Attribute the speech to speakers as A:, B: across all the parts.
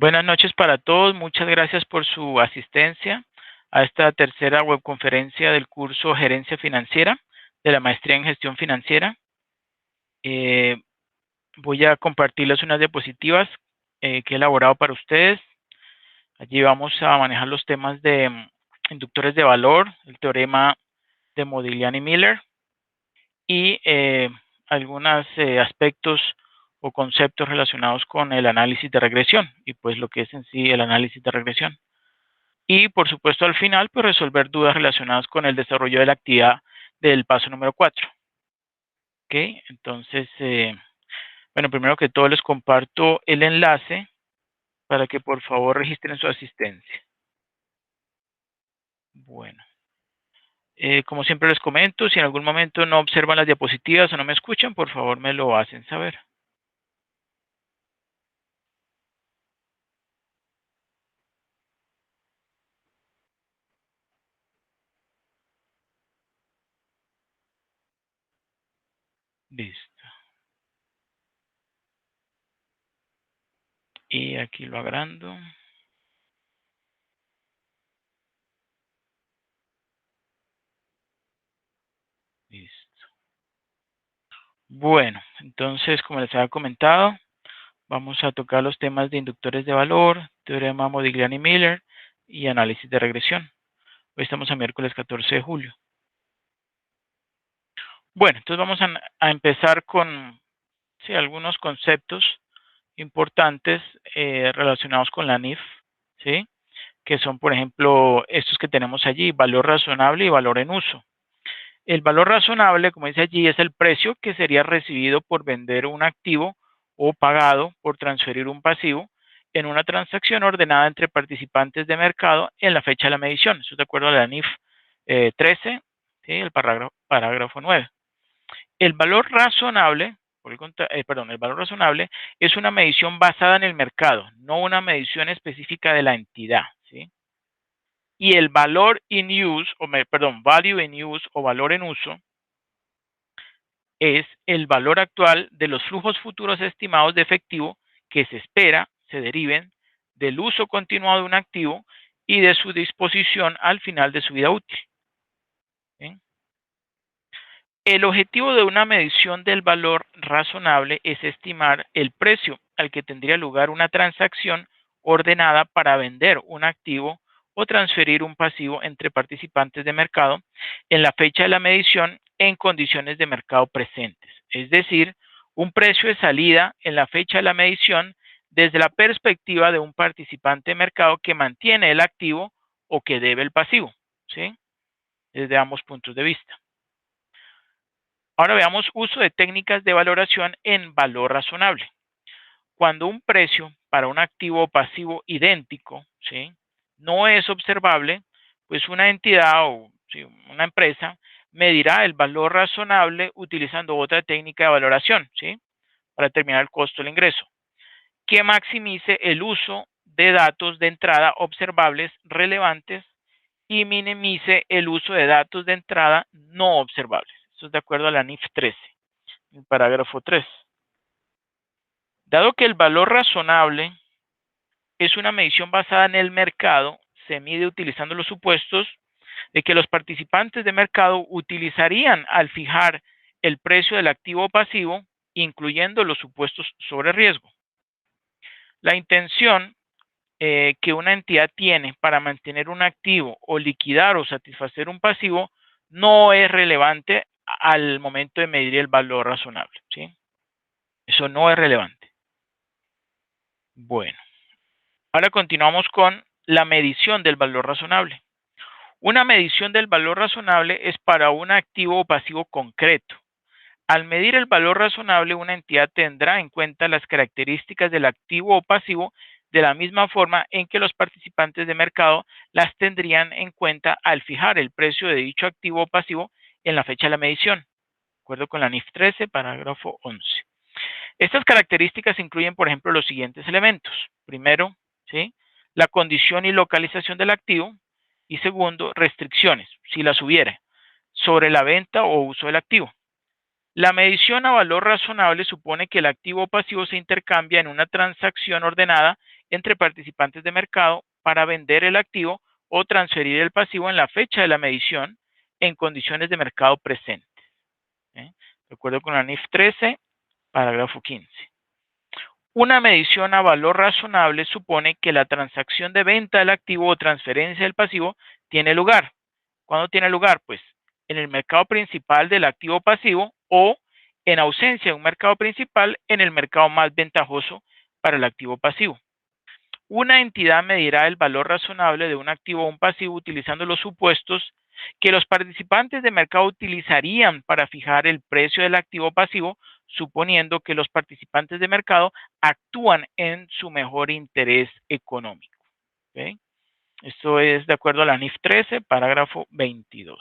A: Buenas noches para todos. Muchas gracias por su asistencia a esta tercera webconferencia del curso Gerencia Financiera de la Maestría en Gestión Financiera. Voy a compartirles unas diapositivas que he elaborado para ustedes. Allí vamos a manejar los temas de inductores de valor, el teorema de Modigliani-Miller y algunos aspectos o conceptos relacionados con el análisis de regresión y pues lo que es en sí el análisis de regresión. Y por supuesto al final pues resolver dudas relacionadas con el desarrollo de la actividad del paso número 4. Ok, entonces, bueno, primero que todo les comparto el enlace para que por favor registren su asistencia. Bueno, como siempre les comento, si en algún momento no observan las diapositivas o no me escuchan, por favor me lo hacen saber. Listo. Y aquí lo agrando. Listo. Bueno, entonces, como les había comentado, vamos a tocar los temas de inductores de valor, teorema Modigliani-Miller y análisis de regresión. Hoy estamos a miércoles 14 de julio. Bueno, entonces vamos a empezar con algunos conceptos importantes relacionados con la NIF, ¿sí? Que son, por ejemplo, estos que tenemos allí, valor razonable y valor en uso. El valor razonable, como dice allí, es el precio que sería recibido por vender un activo o pagado por transferir un pasivo en una transacción ordenada entre participantes de mercado en la fecha de la medición. Eso es de acuerdo a la NIF 13, ¿sí? El parágrafo 9. El valor razonable, el valor razonable es una medición basada en el mercado, no una medición específica de la entidad, ¿sí? Y el valor in use, value in use o valor en uso, es el valor actual de los flujos futuros estimados de efectivo que se espera se deriven del uso continuado de un activo y de su disposición al final de su vida útil. ¿Sí? El objetivo de una medición del valor razonable es estimar el precio al que tendría lugar una transacción ordenada para vender un activo o transferir un pasivo entre participantes de mercado en la fecha de la medición en condiciones de mercado presentes. Es decir, un precio de salida en la fecha de la medición desde la perspectiva de un participante de mercado que mantiene el activo o que debe el pasivo, ¿sí? Desde ambos puntos de vista. Ahora veamos uso de técnicas de valoración en valor razonable. Cuando un precio para un activo o pasivo idéntico, ¿sí?, no es observable, pues una entidad o una empresa medirá el valor razonable utilizando otra técnica de valoración, ¿sí?, para determinar el costo del ingreso, que maximice el uso de datos de entrada observables relevantes y minimice el uso de datos de entrada no observables. Esto es de acuerdo a la NIF 13, el parágrafo 3. Dado que el valor razonable es una medición basada en el mercado, se mide utilizando los supuestos de que los participantes de mercado utilizarían al fijar el precio del activo o pasivo, incluyendo los supuestos sobre riesgo. La intención que una entidad tiene para mantener un activo o liquidar o satisfacer un pasivo no es relevante al momento de medir el valor razonable, ¿sí? Eso no es relevante. Bueno, ahora continuamos con la medición del valor razonable. Una medición del valor razonable es para un activo o pasivo concreto. Al medir el valor razonable, una entidad tendrá en cuenta las características del activo o pasivo de la misma forma en que los participantes de mercado las tendrían en cuenta al fijar el precio de dicho activo o pasivo en la fecha de la medición, de acuerdo con la NIF 13, parágrafo 11. Estas características incluyen, por ejemplo, los siguientes elementos. Primero, ¿sí?, la condición y localización del activo. Y segundo, restricciones, si las hubiera, sobre la venta o uso del activo. La medición a valor razonable supone que el activo o pasivo se intercambia en una transacción ordenada entre participantes de mercado para vender el activo o transferir el pasivo en la fecha de la medición en condiciones de mercado presentes. De acuerdo con la NIF 13, parágrafo 15. Una medición a valor razonable supone que la transacción de venta del activo o transferencia del pasivo tiene lugar. ¿Cuándo tiene lugar? Pues en el mercado principal del activo pasivo o, en ausencia de un mercado principal, en el mercado más ventajoso para el activo pasivo. Una entidad medirá el valor razonable de un activo o un pasivo utilizando los supuestos que los participantes de mercado utilizarían para fijar el precio del activo pasivo, suponiendo que los participantes de mercado actúan en su mejor interés económico. ¿Okay? Esto es de acuerdo a la NIF 13, parágrafo 22.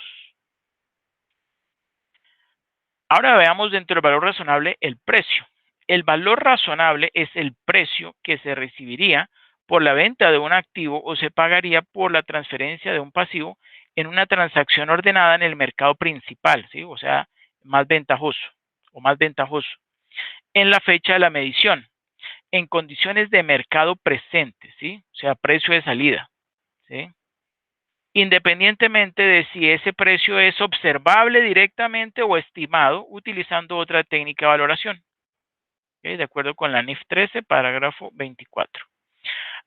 A: Ahora veamos dentro del valor razonable el precio. El valor razonable es el precio que se recibiría por la venta de un activo o se pagaría por la transferencia de un pasivo en una transacción ordenada en el mercado principal, ¿sí? O sea, más ventajoso o más ventajoso, en la fecha de la medición, en condiciones de mercado presente, ¿sí? O sea, precio de salida, ¿sí? Independientemente de si ese precio es observable directamente o estimado utilizando otra técnica de valoración. ¿Okay? De acuerdo con la NIF 13, parágrafo 24.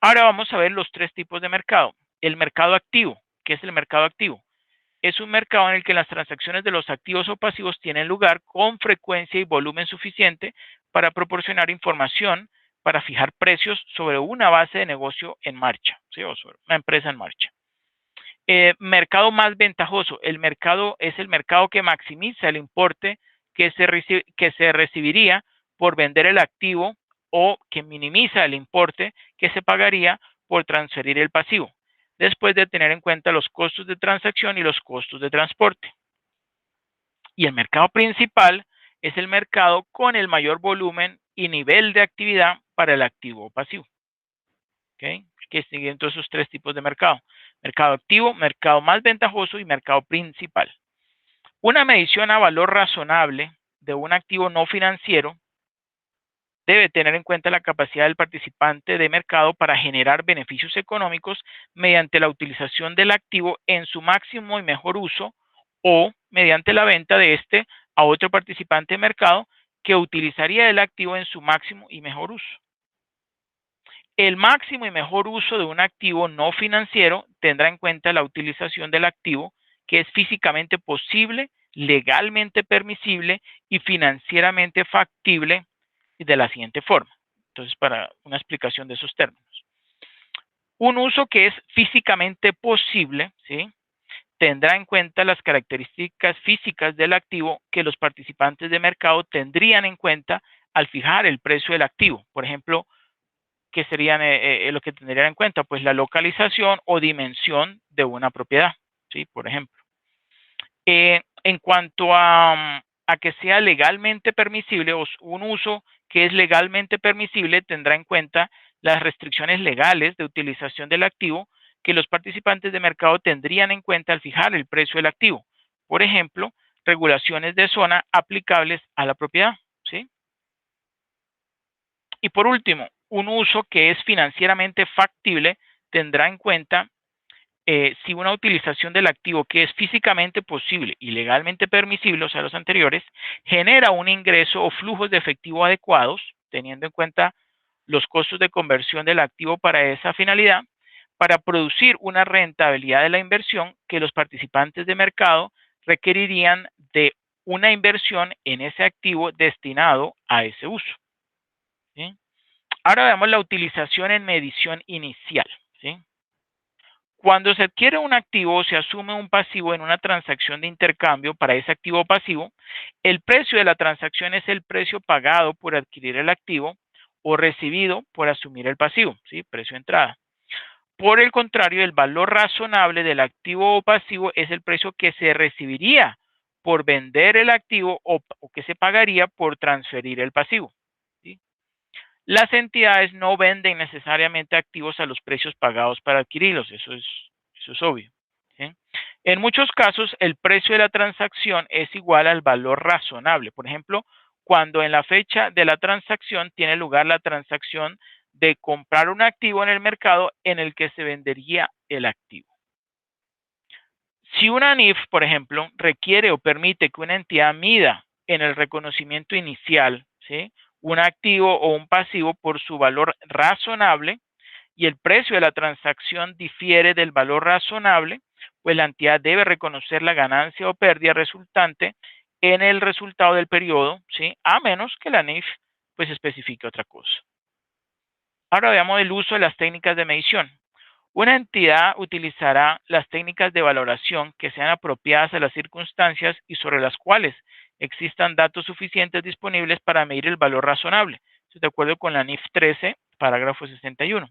A: Ahora vamos a ver los tres tipos de mercado. El mercado activo. ¿Qué es el mercado activo? Es un mercado en el que las transacciones de los activos o pasivos tienen lugar con frecuencia y volumen suficiente para proporcionar información para fijar precios sobre una base de negocio en marcha, ¿sí? O sobre una empresa en marcha. Mercado más ventajoso. El mercado es el mercado que maximiza el importe que se recibiría por vender el activo o que minimiza el importe que se pagaría por transferir el pasivo, después de tener en cuenta los costos de transacción y los costos de transporte. Y el mercado principal es el mercado con el mayor volumen y nivel de actividad para el activo o pasivo. ¿Okay? Que siguen todos esos tres tipos de mercado. Mercado activo, mercado más ventajoso y mercado principal. Una medición a valor razonable de un activo no financiero debe tener en cuenta la capacidad del participante de mercado para generar beneficios económicos mediante la utilización del activo en su máximo y mejor uso o mediante la venta de este a otro participante de mercado que utilizaría el activo en su máximo y mejor uso. El máximo y mejor uso de un activo no financiero tendrá en cuenta la utilización del activo que es físicamente posible, legalmente permisible y financieramente factible de la siguiente forma. Entonces, para una explicación de esos términos. Un uso que es físicamente posible, ¿sí? Tendrá en cuenta las características físicas del activo que los participantes de mercado tendrían en cuenta al fijar el precio del activo. Por ejemplo, ¿qué serían lo que tendrían en cuenta? Pues la localización o dimensión de una propiedad, ¿sí? Por ejemplo. En cuanto a que sea legalmente permisible o un uso que es legalmente permisible, tendrá en cuenta las restricciones legales de utilización del activo que los participantes de mercado tendrían en cuenta al fijar el precio del activo. Por ejemplo, regulaciones de zona aplicables a la propiedad, ¿sí? Y por último, un uso que es financieramente factible tendrá en cuenta si una utilización del activo que es físicamente posible y legalmente permisible, o sea, los anteriores, genera un ingreso o flujos de efectivo adecuados, teniendo en cuenta los costos de conversión del activo para esa finalidad, para producir una rentabilidad de la inversión que los participantes de mercado requerirían de una inversión en ese activo destinado a ese uso. ¿Sí? Ahora veamos la utilización en medición inicial. ¿Sí? Cuando se adquiere un activo o se asume un pasivo en una transacción de intercambio para ese activo pasivo, el precio de la transacción es el precio pagado por adquirir el activo o recibido por asumir el pasivo, ¿sí? Precio de entrada. Por el contrario, el valor razonable del activo o pasivo es el precio que se recibiría por vender el activo o que se pagaría por transferir el pasivo. ¿Sí? Las entidades no venden necesariamente activos a los precios pagados para adquirirlos, eso es obvio. ¿Sí? En muchos casos, el precio de la transacción es igual al valor razonable. Por ejemplo, cuando en la fecha de la transacción tiene lugar la transacción de comprar un activo en el mercado en el que se vendería el activo. Si una NIF, por ejemplo, requiere o permite que una entidad mida en el reconocimiento inicial, ¿sí?, un activo o un pasivo por su valor razonable y el precio de la transacción difiere del valor razonable, pues la entidad debe reconocer la ganancia o pérdida resultante en el resultado del periodo, ¿sí?, a menos que la NIF pues especifique otra cosa. Ahora veamos el uso de las técnicas de medición. Una entidad utilizará las técnicas de valoración que sean apropiadas a las circunstancias y sobre las cuales existan datos suficientes disponibles para medir el valor razonable. Estoy de acuerdo con la NIF 13, parágrafo 61.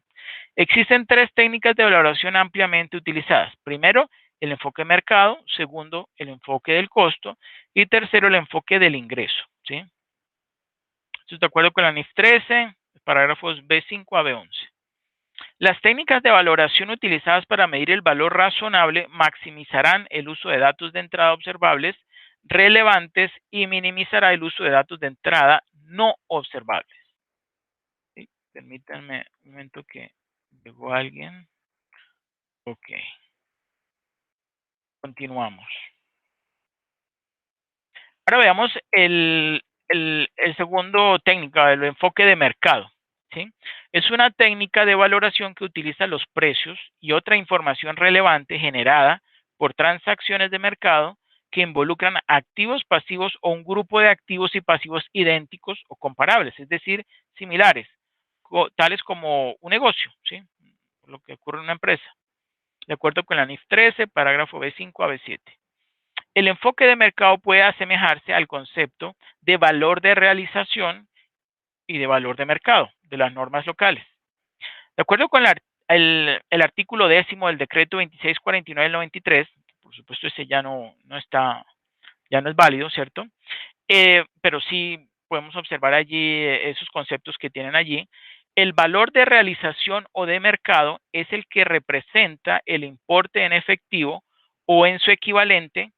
A: Existen tres técnicas de valoración ampliamente utilizadas. Primero, el enfoque de mercado. Segundo, el enfoque del costo. Y tercero, el enfoque del ingreso, ¿sí? Estoy de acuerdo con la NIF 13, parágrafos B5 a B11. Las técnicas de valoración utilizadas para medir el valor razonable maximizarán el uso de datos de entrada observables relevantes y minimizará el uso de datos de entrada no observables. ¿Sí? Permítanme un momento que llegó alguien. Ok, continuamos. Ahora veamos el segundo técnica, el enfoque de mercado. ¿Sí? Es una técnica de valoración que utiliza los precios y otra información relevante generada por transacciones de mercado que involucran activos, pasivos o un grupo de activos y pasivos idénticos o comparables, es decir, similares, tales como un negocio, ¿sí?, lo que ocurre en una empresa, de acuerdo con la NIF 13, parágrafo B5 a B7. El enfoque de mercado puede asemejarse al concepto de valor de realización y de valor de mercado de las normas locales. De acuerdo con el artículo 10 del decreto 2649 del 93, por supuesto ese ya no es válido, ¿cierto? Pero sí podemos observar allí esos conceptos que tienen allí. El valor de realización o de mercado es el que representa el importe en efectivo o en su equivalente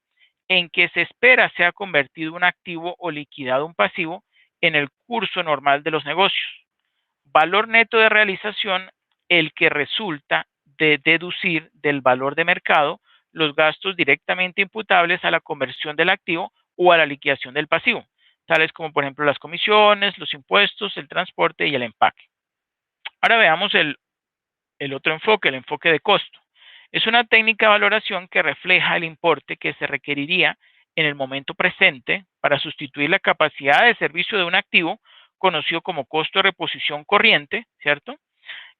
A: en que se espera sea convertido un activo o liquidado un pasivo en el curso normal de los negocios. Valor neto de realización, el que resulta de deducir del valor de mercado los gastos directamente imputables a la conversión del activo o a la liquidación del pasivo, tales como por ejemplo las comisiones, los impuestos, el transporte y el empaque. Ahora veamos el otro enfoque, el enfoque de costo. Es una técnica de valoración que refleja el importe que se requeriría en el momento presente para sustituir la capacidad de servicio de un activo conocido como costo de reposición corriente, ¿cierto?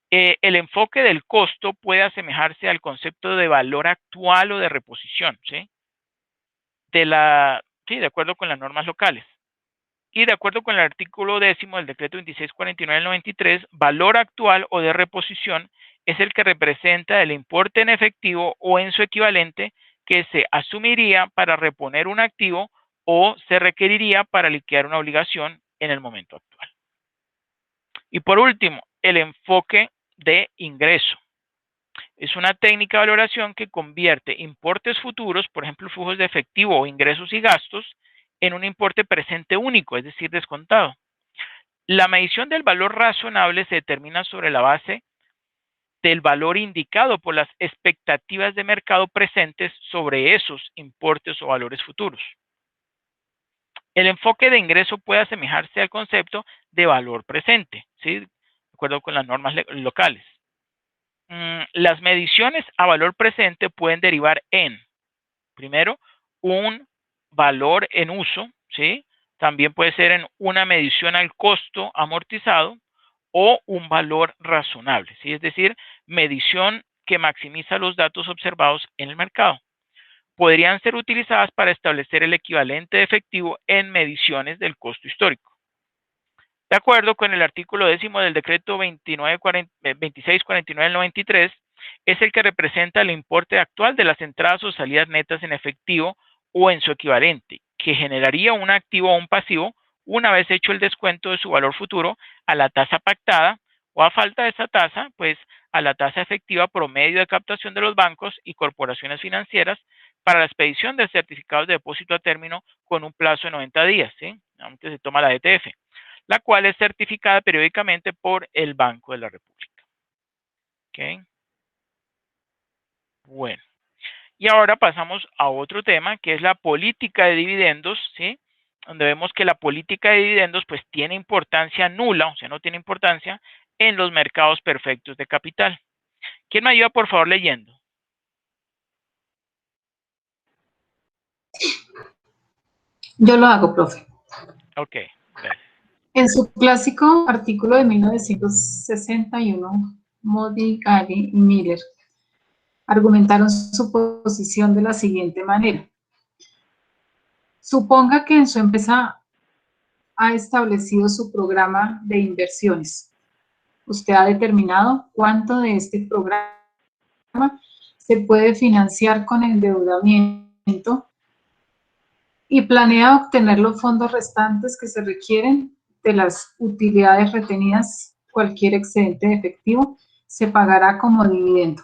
A: El enfoque del costo puede asemejarse al concepto de valor actual o de reposición, ¿sí? Sí, de acuerdo con las normas locales. Y de acuerdo con el artículo 10 del decreto 2649 del 93, valor actual o de reposición es el que representa el importe en efectivo o en su equivalente que se asumiría para reponer un activo o se requeriría para liquidar una obligación en el momento actual. Y por último, el enfoque de ingreso. Es una técnica de valoración que convierte importes futuros, por ejemplo, flujos de efectivo o ingresos y gastos, en un importe presente único, es decir, descontado. La medición del valor razonable se determina sobre la base del valor indicado por las expectativas de mercado presentes sobre esos importes o valores futuros. El enfoque de ingreso puede asemejarse al concepto de valor presente, ¿sí?, de acuerdo con las normas locales. Las mediciones a valor presente pueden derivar en, primero, un valor en uso, ¿sí? También puede ser en una medición al costo amortizado o un valor razonable, ¿sí? Es decir, medición que maximiza los datos observados en el mercado. Podrían ser utilizadas para establecer el equivalente de efectivo en mediciones del costo histórico. De acuerdo con el artículo 10 del decreto 2649 del 93, es el que representa el importe actual de las entradas o salidas netas en efectivo o en su equivalente, que generaría un activo o un pasivo una vez hecho el descuento de su valor futuro a la tasa pactada o a falta de esa tasa, pues a la tasa efectiva promedio de captación de los bancos y corporaciones financieras para la expedición de certificados de depósito a término con un plazo de 90 días, ¿sí?, aunque se toma la ETF. la cual es certificada periódicamente por el Banco de la República. ¿Ok? Bueno, y ahora pasamos a otro tema que es la política de dividendos, ¿sí? Donde vemos que la política de dividendos pues tiene importancia nula, o sea, no tiene importancia en los mercados perfectos de capital. ¿Quién me ayuda por favor leyendo?
B: Yo lo hago, profe.
A: Ok, gracias.
B: En su clásico artículo de 1961, Modigliani y Miller argumentaron su posición de la siguiente manera. Suponga que en su empresa ha establecido su programa de inversiones. Usted ha determinado cuánto de este programa se puede financiar con endeudamiento y planea obtener los fondos restantes que se requieren de las utilidades retenidas. Cualquier excedente de efectivo se pagará como dividendo.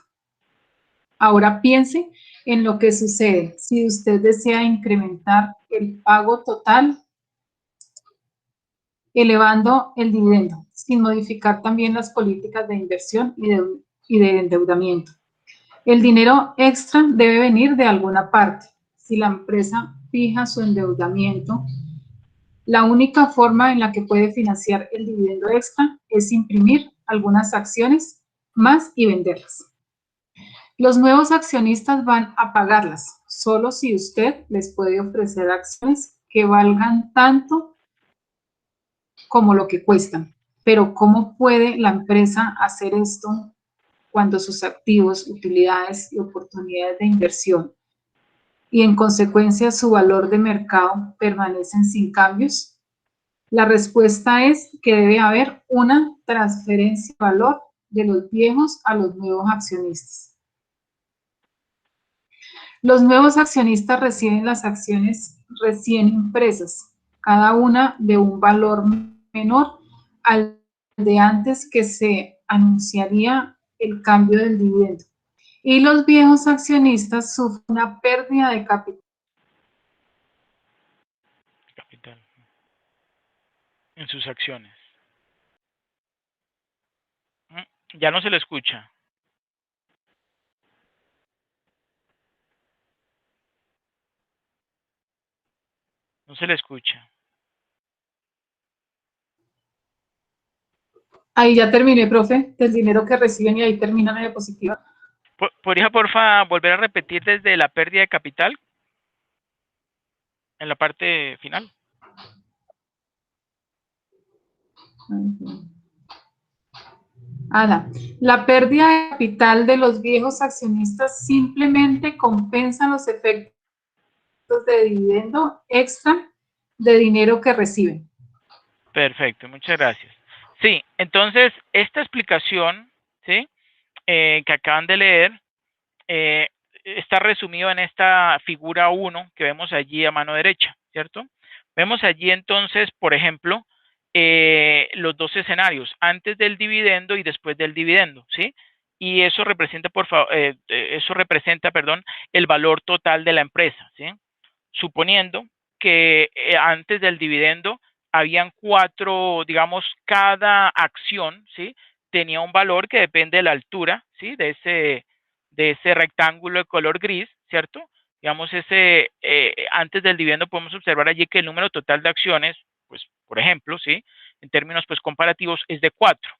B: Ahora piense en lo que sucede si usted desea incrementar el pago total elevando el dividendo, sin modificar también las políticas de inversión y de endeudamiento. El dinero extra debe venir de alguna parte. Si la empresa fija su endeudamiento, la única forma en la que puede financiar el dividendo extra es imprimir algunas acciones más y venderlas. Los nuevos accionistas van a pagarlas solo si usted les puede ofrecer acciones que valgan tanto como lo que cuestan. Pero ¿cómo puede la empresa hacer esto cuando sus activos, utilidades y oportunidades de inversión y en consecuencia su valor de mercado permanecen sin cambios? La respuesta es que debe haber una transferencia de valor de los viejos a los nuevos accionistas. Los nuevos accionistas reciben las acciones recién impresas, cada una de un valor menor al de antes que se anunciaría el cambio del dividendo. Y los viejos accionistas sufren una pérdida de capital.
A: Capital. En sus acciones. Ya no se le escucha. No se le escucha.
B: Ahí ya terminé, profe, del dinero que reciben y ahí termina la diapositiva.
A: ¿Podría, porfa, volver a repetir desde la pérdida de capital en la parte final?
B: Ada, la pérdida de capital de los viejos accionistas simplemente compensa los efectos de dividendo extra de dinero que reciben.
A: Perfecto, muchas gracias. Sí, entonces, esta explicación, ¿sí? Que acaban de leer, está resumido en esta figura 1 que vemos allí a mano derecha, ¿cierto? Vemos allí entonces, por ejemplo, los dos escenarios, antes del dividendo y después del dividendo, ¿sí? Y eso representa, perdón, el valor total de la empresa, ¿sí? Suponiendo que antes del dividendo habían 4, digamos, cada acción, ¿sí? Tenía un valor que depende de la altura, ¿sí? De ese rectángulo de color gris, ¿cierto? Digamos, antes del dividendo podemos observar allí que el número total de acciones, pues, por ejemplo, ¿sí? En términos, pues, comparativos, es de 4.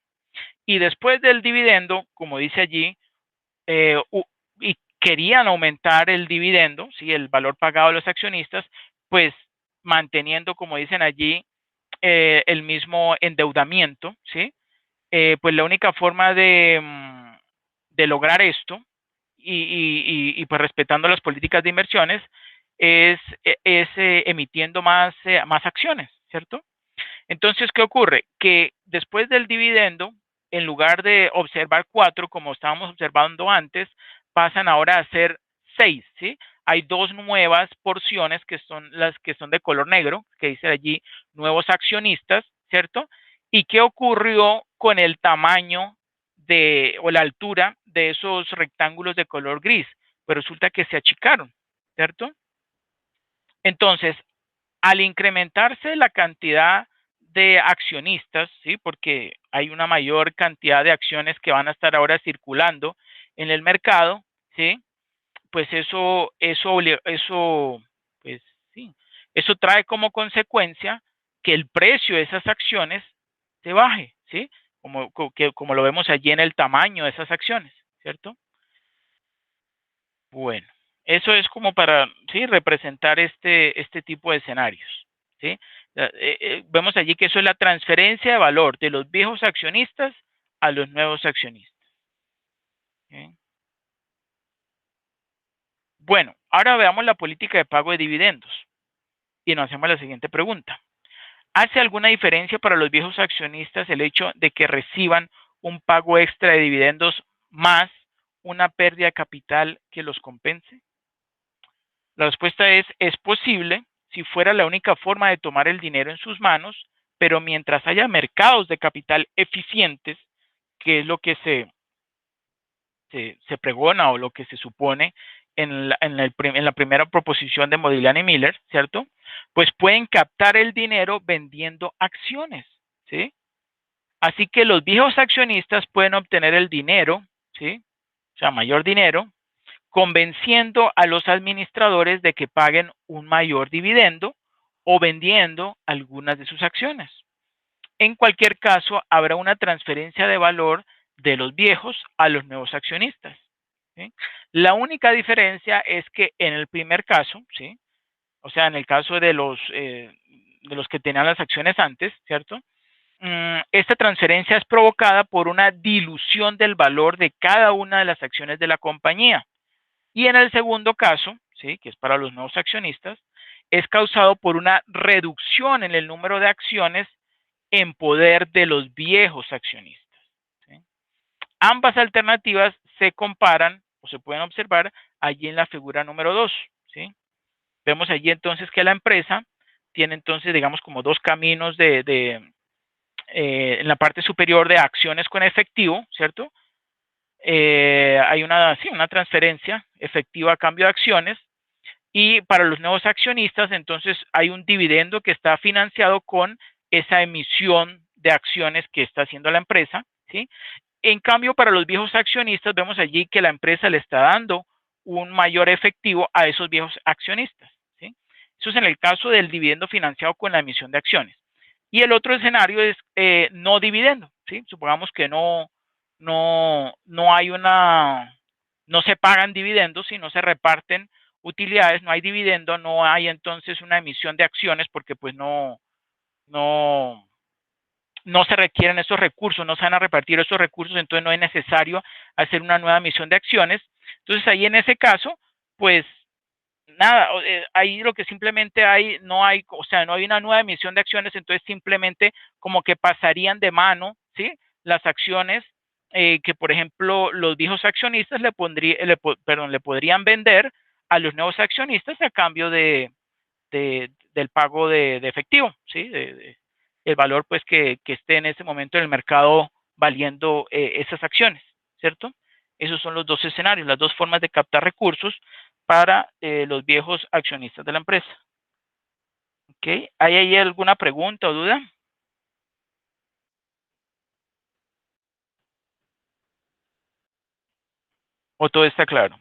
A: Y después del dividendo, como dice allí, y querían aumentar el dividendo, ¿sí? El valor pagado a los accionistas, pues manteniendo, como dicen allí, el mismo endeudamiento, ¿sí? Pues la única forma de lograr esto y pues respetando las políticas de inversiones es emitiendo más acciones, ¿cierto? Entonces, ¿qué ocurre? Que después del dividendo, en lugar de observar 4, como estábamos observando antes, pasan ahora a ser 6, ¿sí? Hay 2 nuevas porciones que son las que son de color negro, que dice allí nuevos accionistas, ¿cierto? ¿Y qué ocurrió con el tamaño o la altura de esos rectángulos de color gris? Pues resulta que se achicaron, ¿cierto? Entonces, al incrementarse la cantidad de accionistas, ¿sí? Porque hay una mayor cantidad de acciones que van a estar ahora circulando en el mercado, ¿sí? Pues pues sí, eso trae como consecuencia que el precio de esas acciones se baje, ¿sí? Como lo vemos allí en el tamaño de esas acciones, ¿cierto? Bueno, eso es como para, sí, representar este tipo de escenarios, ¿sí? Vemos allí que eso es la transferencia de valor de los viejos accionistas a los nuevos accionistas. ¿Sí? Bueno, ahora veamos la política de pago de dividendos y nos hacemos la siguiente pregunta. ¿Hace alguna diferencia para los viejos accionistas el hecho de que reciban un pago extra de dividendos más una pérdida de capital que los compense? La respuesta es posible si fuera la única forma de tomar el dinero en sus manos, pero mientras haya mercados de capital eficientes, que es lo que se pregona o lo que se supone en la primera proposición de Modigliani y Miller, ¿cierto? Pues pueden captar el dinero vendiendo acciones, ¿sí? Así que los viejos accionistas pueden obtener el dinero, ¿sí? O sea, mayor dinero, convenciendo a los administradores de que paguen un mayor dividendo o vendiendo algunas de sus acciones. En cualquier caso, habrá una transferencia de valor de los viejos a los nuevos accionistas, ¿sí? La única diferencia es que en el primer caso, ¿sí? O sea, en el caso de los que tenían las acciones antes, ¿cierto? Esta transferencia es provocada por una dilución del valor de cada una de las acciones de la compañía. Y en el segundo caso, ¿sí? Que es para los nuevos accionistas, es causado por una reducción en el número de acciones en poder de los viejos accionistas, ¿sí? Ambas alternativas se comparan o se pueden observar allí en la figura número 2, ¿sí? Vemos allí entonces que la empresa tiene entonces, digamos, como dos caminos en la parte superior de acciones con efectivo, ¿cierto? Hay una transferencia efectiva a cambio de acciones, y para los nuevos accionistas entonces hay un dividendo que está financiado con esa emisión de acciones que está haciendo la empresa, ¿sí? En cambio, para los viejos accionistas vemos allí que la empresa le está dando un mayor efectivo a esos viejos accionistas, ¿sí? Eso es en el caso del dividendo financiado con la emisión de acciones. Y el otro escenario es no dividendo, ¿sí? Supongamos que no hay no se pagan dividendos y no se reparten utilidades, no hay dividendo, no hay entonces una emisión de acciones porque pues no, no se requieren esos recursos, no se van a repartir esos recursos, entonces no es necesario hacer una nueva emisión de acciones. Entonces ahí en ese caso, pues nada, ahí lo que simplemente hay, no hay, o sea, no hay una nueva emisión de acciones, entonces simplemente como que pasarían de mano, ¿sí? Las acciones que, por ejemplo, los viejos accionistas le podrían vender a los nuevos accionistas a cambio del pago de efectivo, ¿sí? El valor pues que esté en ese momento en el mercado valiendo esas acciones, ¿cierto? Esos son los dos escenarios, las dos formas de captar recursos para los viejos accionistas de la empresa. ¿Ok? ¿Hay ahí alguna pregunta o duda? ¿O todo está claro?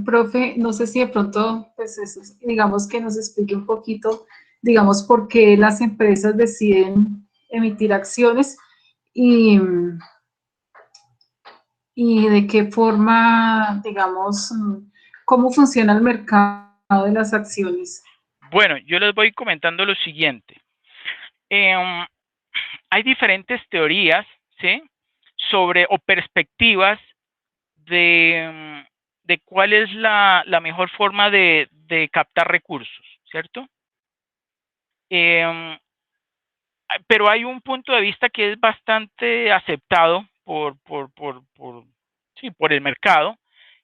B: Profe, no sé si de pronto, pues eso, digamos que nos explique un poquito, digamos, por qué las empresas deciden emitir acciones y, y de qué forma, digamos, cómo funciona el mercado de las acciones.
A: Bueno, yo les voy comentando lo siguiente. Hay diferentes teorías, ¿sí? Sobre o perspectivas de cuál es la mejor forma de captar recursos, ¿cierto? Pero hay un punto de vista que es bastante aceptado sí, por el mercado,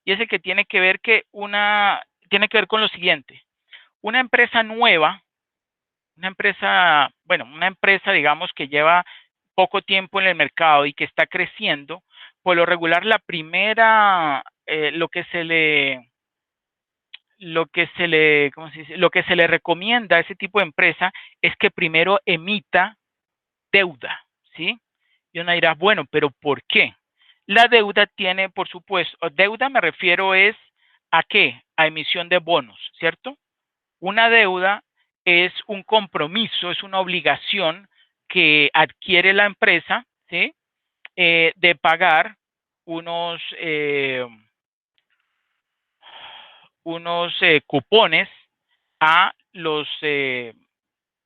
A: y es el que tiene que ver con lo siguiente. Una empresa nueva, una empresa, digamos, que lleva poco tiempo en el mercado y que está creciendo, por lo regular la primera, lo que lo que se le, ¿cómo se dice? Lo que se le recomienda a ese tipo de empresa es que primero emita deuda, ¿sí? Y uno dirá, bueno, pero ¿por qué? La deuda tiene, por supuesto, deuda me refiero es a qué? A emisión de bonos, ¿cierto? Una deuda es un compromiso, es una obligación que adquiere la empresa, ¿sí? De pagar unos, cupones a los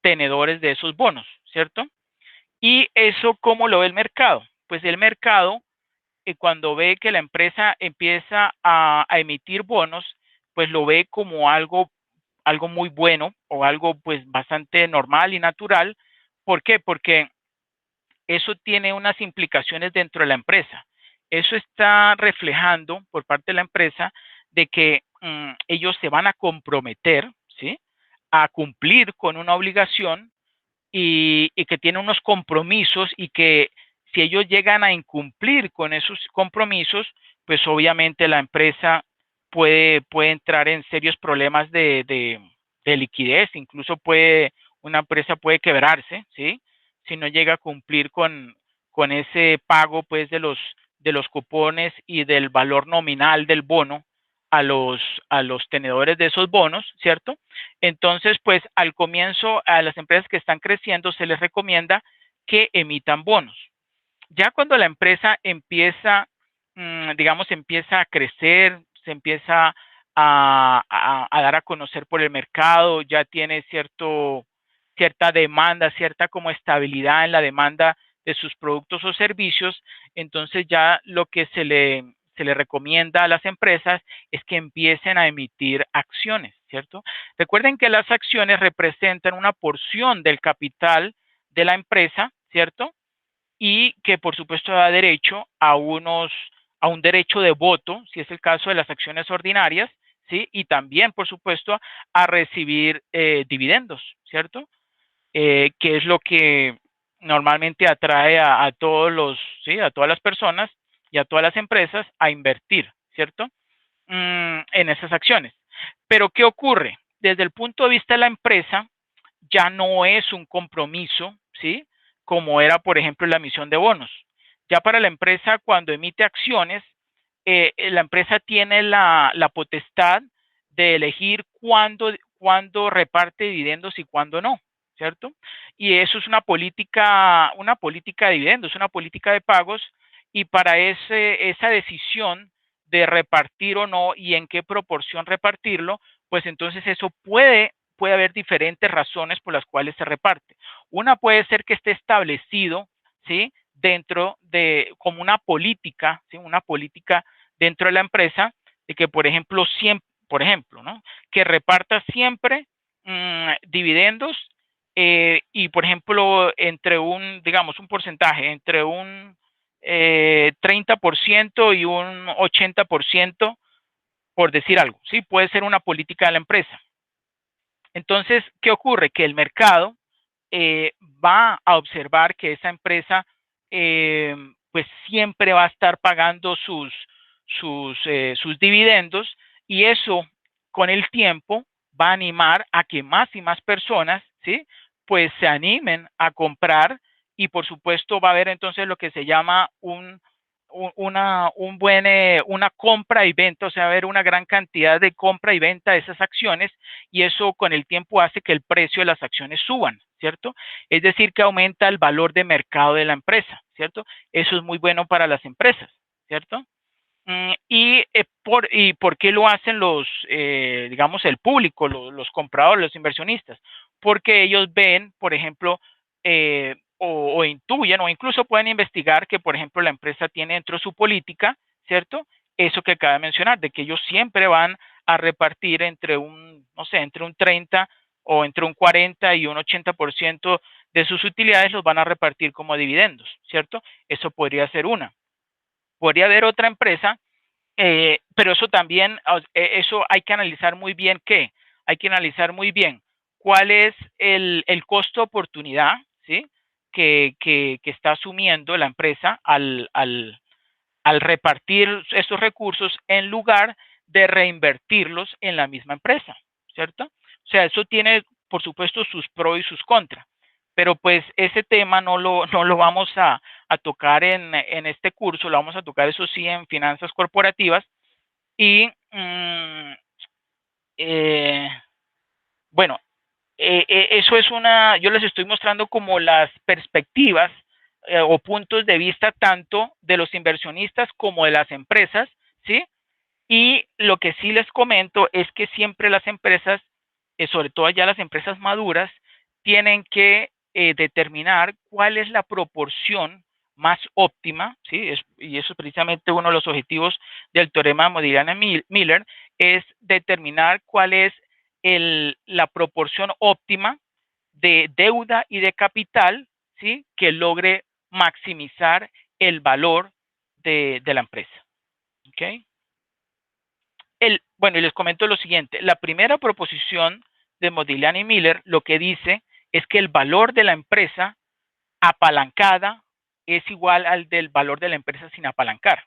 A: tenedores de esos bonos, ¿cierto? ¿Y eso cómo lo ve el mercado? Pues el mercado, cuando ve que la empresa empieza a emitir bonos, pues lo ve como algo muy bueno o algo pues bastante normal y natural. ¿Por qué? Porque eso tiene unas implicaciones dentro de la empresa. Eso está reflejando por parte de la empresa de que ellos se van a comprometer, ¿sí? A cumplir con una obligación y que tienen unos compromisos y que si ellos llegan a incumplir con esos compromisos, pues obviamente la empresa puede entrar en serios problemas de liquidez, incluso una empresa puede quebrarse, ¿sí? Si no llega a cumplir con ese pago pues de los cupones y del valor nominal del bono a los tenedores de esos bonos, ¿cierto? Entonces, pues al comienzo a las empresas que están creciendo se les recomienda que emitan bonos. Ya cuando la empresa empieza, digamos, empieza a crecer, se empieza a dar a conocer por el mercado, ya tiene cierta demanda, cierta como estabilidad en la demanda de sus productos o servicios, entonces ya lo que se le recomienda a las empresas es que empiecen a emitir acciones, ¿cierto? Recuerden que las acciones representan una porción del capital de la empresa, ¿cierto? Y que por supuesto da derecho a un derecho de voto, si es el caso de las acciones ordinarias, ¿sí? Y también, por supuesto, a recibir dividendos, ¿cierto? Que es lo que normalmente atrae a todos ¿sí? A todas las personas y a todas las empresas a invertir, ¿cierto? En esas acciones. Pero ¿qué ocurre? Desde el punto de vista de la empresa, ya no es un compromiso, ¿sí? Como era, por ejemplo, la emisión de bonos. Ya para la empresa, cuando emite acciones, la empresa tiene la potestad de elegir cuándo reparte dividendos y cuándo no, ¿cierto? Y eso es una política de dividendos, una política de pagos, y para esa decisión de repartir o no y en qué proporción repartirlo, pues entonces eso puede haber diferentes razones por las cuales se reparte. Una puede ser que esté establecido, ¿sí? Dentro de, como una política, ¿sí? Una política dentro de la empresa, de que, por ejemplo, ¿no? Que reparta siempre dividendos y, por ejemplo, digamos, un porcentaje, entre un 30% y un 80%, por decir algo, ¿sí? Puede ser una política de la empresa. Entonces, ¿qué ocurre? Que el mercado va a observar que esa empresa pues siempre va a estar pagando sus dividendos, y eso con el tiempo va a animar a que más y más personas, ¿sí? Pues se animen a comprar, y por supuesto va a haber entonces lo que se llama una compra y venta, o sea, va a haber una gran cantidad de compra y venta de esas acciones, y eso con el tiempo hace que el precio de las acciones suban, ¿cierto? Es decir, que aumenta el valor de mercado de la empresa, ¿cierto? Eso es muy bueno para las empresas, ¿cierto? ¿Y por qué lo hacen digamos, el público, los compradores, los inversionistas? Porque ellos ven, por ejemplo, o intuyen o incluso pueden investigar que, por ejemplo, la empresa tiene dentro de su política, ¿cierto? Eso que acaba de mencionar, de que ellos siempre van a repartir no sé, entre un 30 o entre un 40 y un 80% de sus utilidades los van a repartir como dividendos, ¿cierto? Eso podría ser una. Podría haber otra empresa, pero eso también, eso hay que analizar muy bien hay que analizar muy bien cuál es el costo de oportunidad, ¿sí? Que está asumiendo la empresa al repartir estos recursos, en lugar de reinvertirlos en la misma empresa, ¿cierto? O sea, eso tiene, por supuesto, sus pros y sus contras, pero pues ese tema no lo vamos a tocar en este curso, lo vamos a tocar, eso sí, en finanzas corporativas. Y bueno, eso es yo les estoy mostrando como las perspectivas o puntos de vista tanto de los inversionistas como de las empresas, ¿sí? Y lo que sí les comento es que siempre las empresas, sobre todo ya las empresas maduras, tienen que determinar cuál es la proporción más óptima, ¿sí? Y eso es precisamente uno de los objetivos del teorema de Modigliani-Miller, es determinar cuál es la proporción óptima de deuda y de capital, ¿sí? Que logre maximizar el valor de la empresa. ¿Ok? Bueno, y les comento lo siguiente. La primera proposición de Modigliani-Miller lo que dice es que el valor de la empresa apalancada es igual al del valor de la empresa sin apalancar.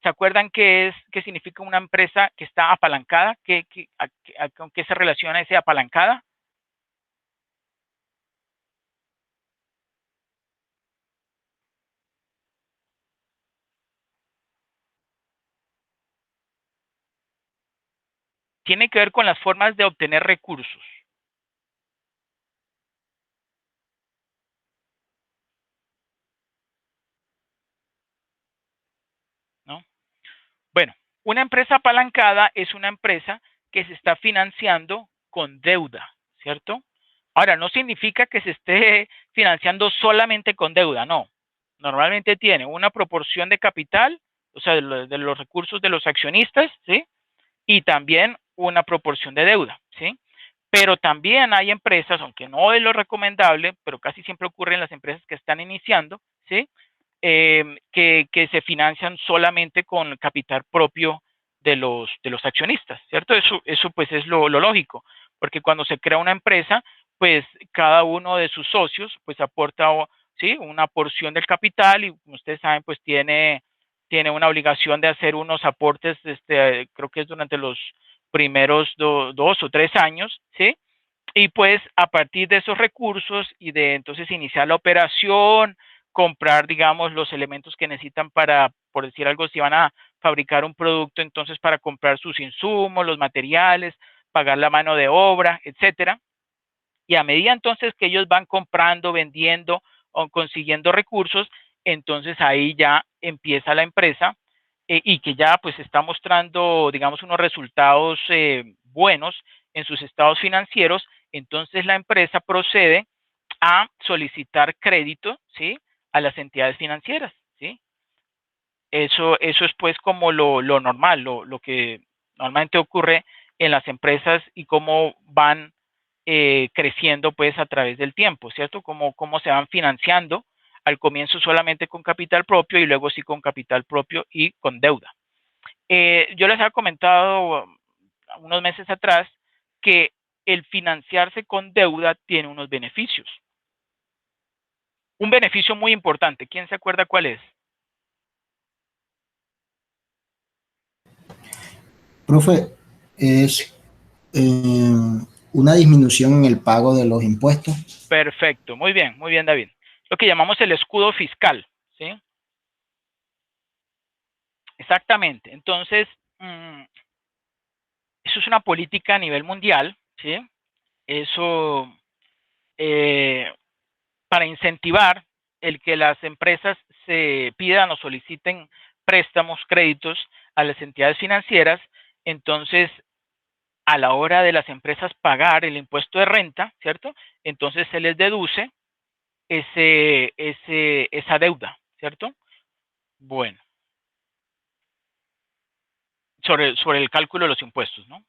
A: ¿Se acuerdan qué significa una empresa que está apalancada? ¿Con qué se relaciona ese apalancada? Tiene que ver con las formas de obtener recursos, ¿no? Bueno, una empresa apalancada es una empresa que se está financiando con deuda, ¿cierto? Ahora, no significa que se esté financiando solamente con deuda, no. Normalmente tiene una proporción de capital, o sea, de los recursos de los accionistas, ¿sí? Y también una proporción de deuda, ¿sí? Pero también hay empresas, aunque no es lo recomendable, pero casi siempre ocurre en las empresas que están iniciando, ¿sí? Que se financian solamente con capital propio de los accionistas, ¿cierto? Eso pues es lo lógico, porque cuando se crea una empresa, pues cada uno de sus socios pues aporta, ¿sí? Una porción del capital y como ustedes saben pues tiene una obligación de hacer unos aportes, creo que es durante los primeros 2 o 3 años, ¿sí? Y pues a partir de esos recursos y de entonces iniciar la operación, comprar, digamos, los elementos que necesitan para, por decir algo, si van a fabricar un producto, entonces para comprar sus insumos, los materiales, pagar la mano de obra, etcétera. Y a medida entonces que ellos van comprando, vendiendo o consiguiendo recursos, entonces ahí ya empieza la empresa y que ya pues está mostrando, digamos, unos resultados buenos en sus estados financieros, entonces la empresa procede a solicitar crédito, ¿sí? A las entidades financieras, ¿sí? Eso es pues como lo normal, lo que normalmente ocurre en las empresas y cómo van creciendo pues a través del tiempo, ¿cierto? Cómo se van financiando al comienzo solamente con capital propio y luego sí con capital propio y con deuda. Yo les había comentado unos meses atrás que el financiarse con deuda tiene unos beneficios. Un beneficio muy importante, ¿quién se acuerda cuál es?
C: Profe, es una disminución en el pago de los impuestos.
A: Perfecto, muy bien, David. Lo que llamamos el escudo fiscal, ¿sí? Exactamente. Entonces, eso es una política a nivel mundial, ¿sí? Eso, eh, para incentivar el que las empresas se pidan o soliciten préstamos, créditos a las entidades financieras, entonces a la hora de las empresas pagar el impuesto de renta, ¿cierto? Entonces se les deduce esa deuda, ¿cierto? Bueno, sobre el cálculo de los impuestos, ¿no?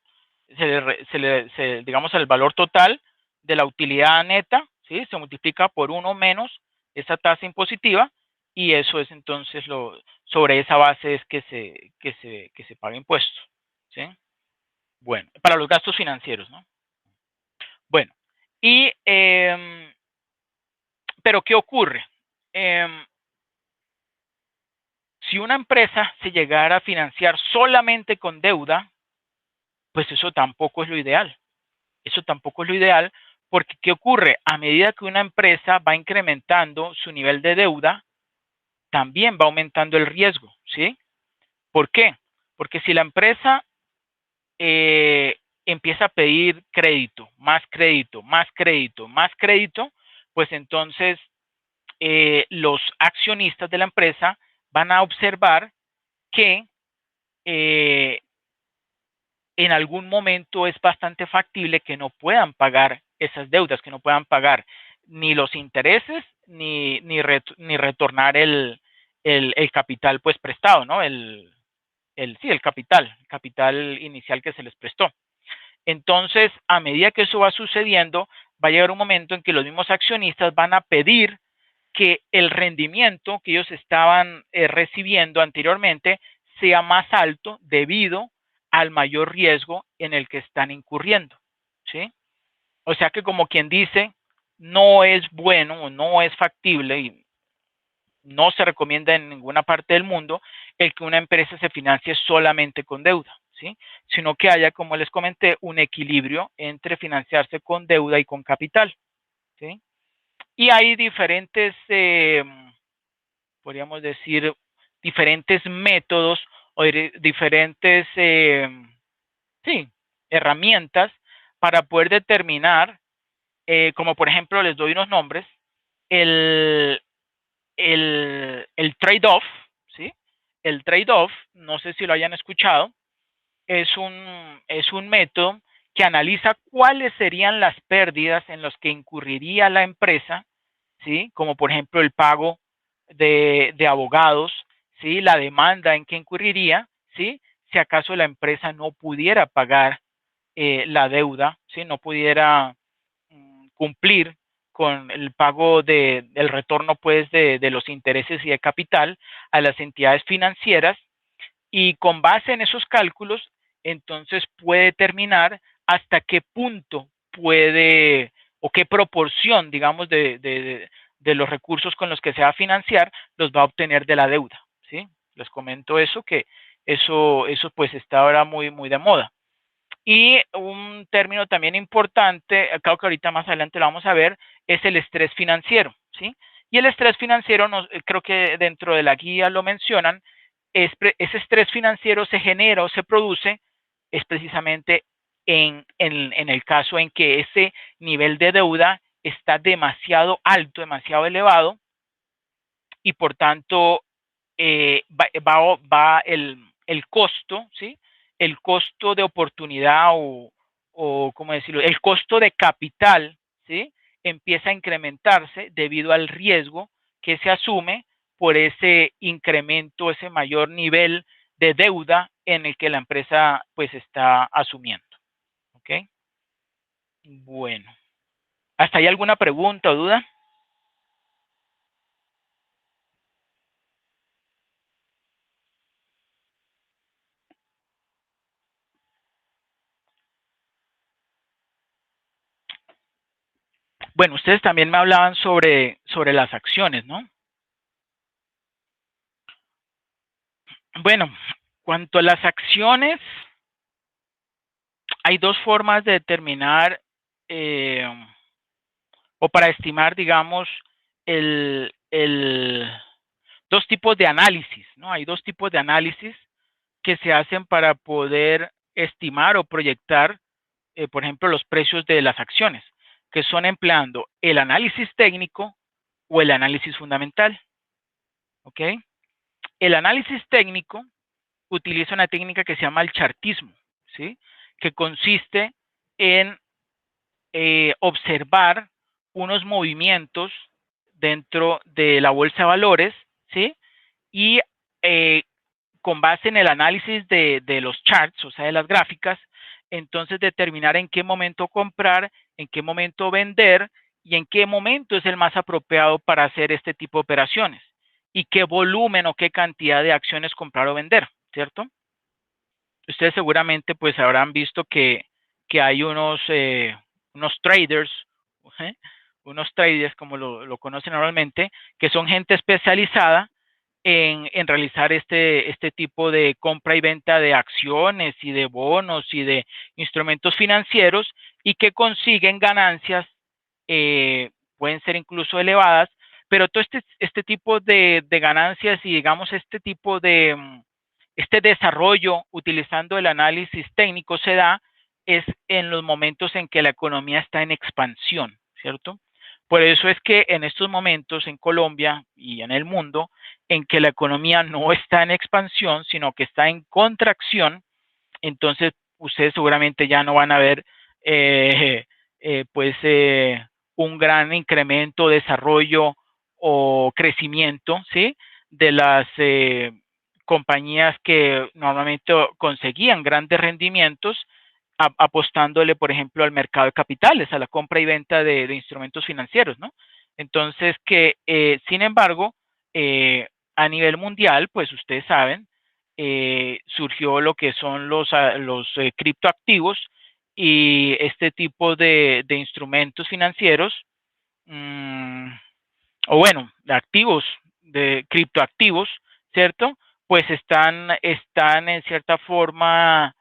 A: Digamos, el valor total de la utilidad neta, ¿sí? Se multiplica por uno menos esa tasa impositiva y eso es entonces sobre esa base es que se paga impuesto, ¿sí? Bueno, para los gastos financieros, ¿no? Bueno, y, pero ¿qué ocurre? Si una empresa se llegara a financiar solamente con deuda, pues eso tampoco es lo ideal. Eso tampoco es lo ideal, porque ¿qué ocurre? A medida que una empresa va incrementando su nivel de deuda, también va aumentando el riesgo, ¿sí? ¿Por qué? Porque si la empresa empieza a pedir crédito, más crédito, más crédito, más crédito, pues entonces los accionistas de la empresa van a observar que en algún momento es bastante factible que no puedan pagar esas deudas, que no puedan pagar ni los intereses ni retornar el capital pues prestado, ¿no? Sí, el capital inicial que se les prestó. Entonces, a medida que eso va sucediendo, va a llegar un momento en que los mismos accionistas van a pedir que el rendimiento que ellos estaban recibiendo anteriormente sea más alto debido al mayor riesgo en el que están incurriendo, ¿sí? O sea que como quien dice, no es bueno o no es factible y no se recomienda en ninguna parte del mundo el que una empresa se financie solamente con deuda, ¿sí? Sino que haya, como les comenté, un equilibrio entre financiarse con deuda y con capital, ¿sí? Y hay diferentes, podríamos decir, diferentes métodos o diferentes, sí, herramientas para poder determinar, como por ejemplo, les doy unos nombres, el, el trade-off, ¿sí? El trade-off, no sé si lo hayan escuchado, es un método que analiza cuáles serían las pérdidas en las que incurriría la empresa, ¿sí? Como por ejemplo el pago de abogados, ¿sí? La demanda en que incurriría, ¿sí? Si acaso la empresa no pudiera pagar la deuda, ¿sí? No pudiera cumplir con el pago del retorno pues de los intereses y de capital a las entidades financieras, y con base en esos cálculos entonces puede determinar hasta qué punto puede o qué proporción, digamos, de los recursos con los que se va a financiar los va a obtener de la deuda, ¿sí? Les comento eso, que eso pues está ahora muy de moda. Y un término también importante, creo que ahorita más adelante lo vamos a ver, es el estrés financiero, ¿sí? Y el estrés financiero, creo que dentro de la guía lo mencionan, ese estrés financiero se genera o se produce es precisamente en el caso en que ese nivel de deuda está demasiado alto, demasiado elevado, y por tanto va el costo, ¿sí? El costo de oportunidad o ¿cómo decirlo? El costo de capital, ¿sí? Empieza a incrementarse debido al riesgo que se asume por ese incremento, ese mayor nivel de deuda en el que la empresa pues está asumiendo, ¿ok? Bueno, ¿hasta ahí alguna pregunta o duda? Bueno, ustedes también me hablaban sobre las acciones, ¿no? Bueno, cuanto a las acciones, hay dos formas de determinar o para estimar, digamos, dos tipos de análisis, ¿no? Hay dos tipos de análisis que se hacen para poder estimar o proyectar, por ejemplo, los precios de las acciones, que son empleando el análisis técnico o el análisis fundamental, ¿ok? El análisis técnico utiliza una técnica que se llama el chartismo, ¿sí? Que consiste en observar unos movimientos dentro de la bolsa de valores, ¿sí? Y con base en el análisis de los charts, o sea, de las gráficas, entonces determinar en qué momento comprar, en qué momento vender y en qué momento es el más apropiado para hacer este tipo de operaciones y qué volumen o qué cantidad de acciones comprar o vender, ¿cierto? Ustedes seguramente pues habrán visto que hay unos traders, ¿eh? Unos traders como lo conocen normalmente, que son gente especializada en realizar este tipo de compra y venta de acciones y de bonos y de instrumentos financieros y que consiguen ganancias, pueden ser incluso elevadas, pero todo este tipo de ganancias y digamos este tipo de este desarrollo utilizando el análisis técnico se da es en los momentos en que la economía está en expansión, ¿cierto? Por eso es que en estos momentos en Colombia y en el mundo, en que la economía no está en expansión, sino que está en contracción, entonces ustedes seguramente ya no van a ver pues un gran incremento, desarrollo o crecimiento, ¿sí? De las compañías que normalmente conseguían grandes rendimientos apostándole, por ejemplo, al mercado de capitales, a la compra y venta de instrumentos financieros, ¿no? Entonces, sin embargo, a nivel mundial, pues ustedes saben, surgió lo que son los criptoactivos y este tipo de instrumentos financieros, o bueno, de activos, de criptoactivos, ¿cierto? Pues están en cierta forma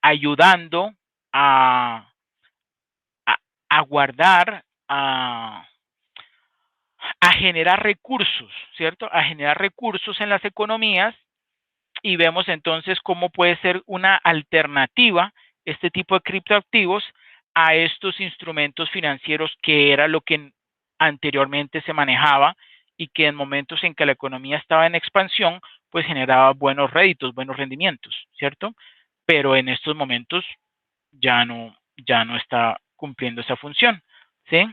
A: ayudando a, a guardar, a generar recursos, ¿cierto? A generar recursos en las economías y vemos entonces cómo puede ser una alternativa este tipo de criptoactivos a estos instrumentos financieros que era lo que anteriormente se manejaba y que en momentos en que la economía estaba en expansión, pues generaba buenos réditos, buenos rendimientos, ¿cierto? Pero en estos momentos ya no está cumpliendo esa función, ¿sí?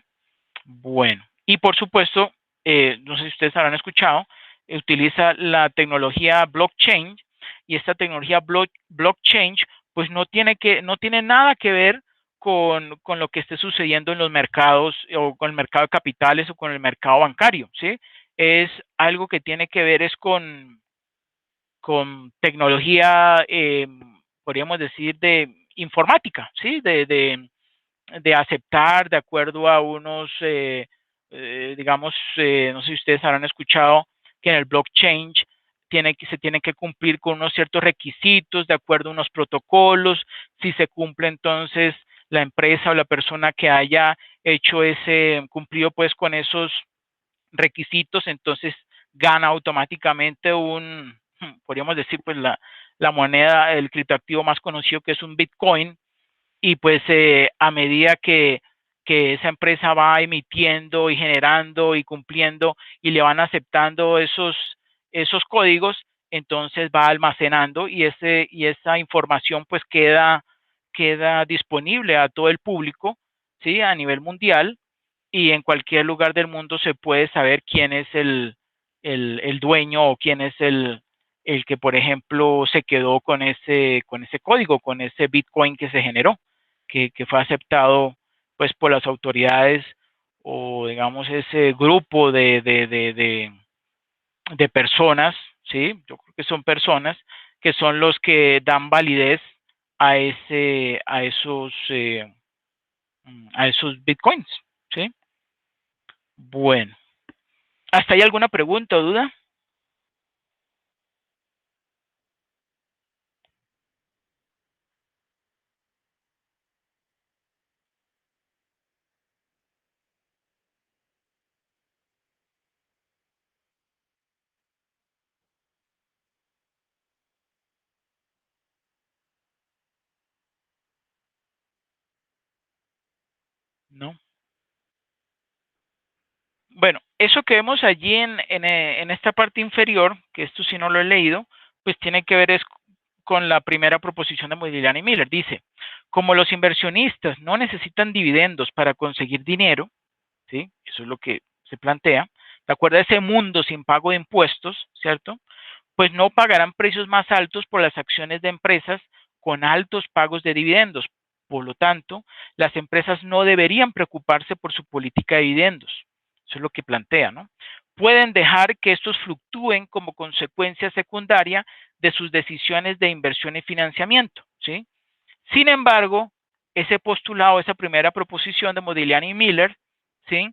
A: Bueno, y por supuesto, no sé si ustedes habrán escuchado, utiliza la tecnología blockchain y esta tecnología blockchain pues no tiene nada que ver con lo que esté sucediendo en los mercados o con el mercado de capitales o con el mercado bancario, ¿sí? Es algo que tiene que ver es con tecnología, podríamos decir, de informática, ¿sí? De aceptar de acuerdo a unos, digamos, no sé si ustedes habrán escuchado que en el blockchain se tiene que cumplir con unos ciertos requisitos de acuerdo a unos protocolos. Si se cumple, entonces la empresa o la persona que haya hecho cumplido pues con esos requisitos, entonces gana automáticamente podríamos decir, pues la moneda, el criptoactivo más conocido que es un Bitcoin, y pues a medida que esa empresa va emitiendo y generando y cumpliendo y le van aceptando esos códigos, entonces va almacenando y esa información pues queda disponible a todo el público, ¿sí? A nivel mundial y en cualquier lugar del mundo se puede saber quién es el dueño o quién es el que, por ejemplo, se quedó con ese código, con ese Bitcoin que se generó, que fue aceptado pues por las autoridades o digamos ese grupo de personas, ¿sí? Yo creo que son personas que son los que dan validez a a esos Bitcoins, ¿sí? Bueno, ¿hasta ahí alguna pregunta o duda? No. Bueno, eso que vemos allí en esta parte inferior, que esto sí no lo he leído, pues tiene que ver con la primera proposición de Modigliani y Miller. Dice, como los inversionistas no necesitan dividendos para conseguir dinero, ¿sí? Eso es lo que se plantea, de acuerdo a ese mundo sin pago de impuestos, ¿cierto? Pues no pagarán precios más altos por las acciones de empresas con altos pagos de dividendos. Por lo tanto, las empresas no deberían preocuparse por su política de dividendos. Eso es lo que plantea, ¿no? Pueden dejar que estos fluctúen como consecuencia secundaria de sus decisiones de inversión y financiamiento, ¿sí? Sin embargo, ese postulado, esa primera proposición de Modigliani y Miller, ¿sí?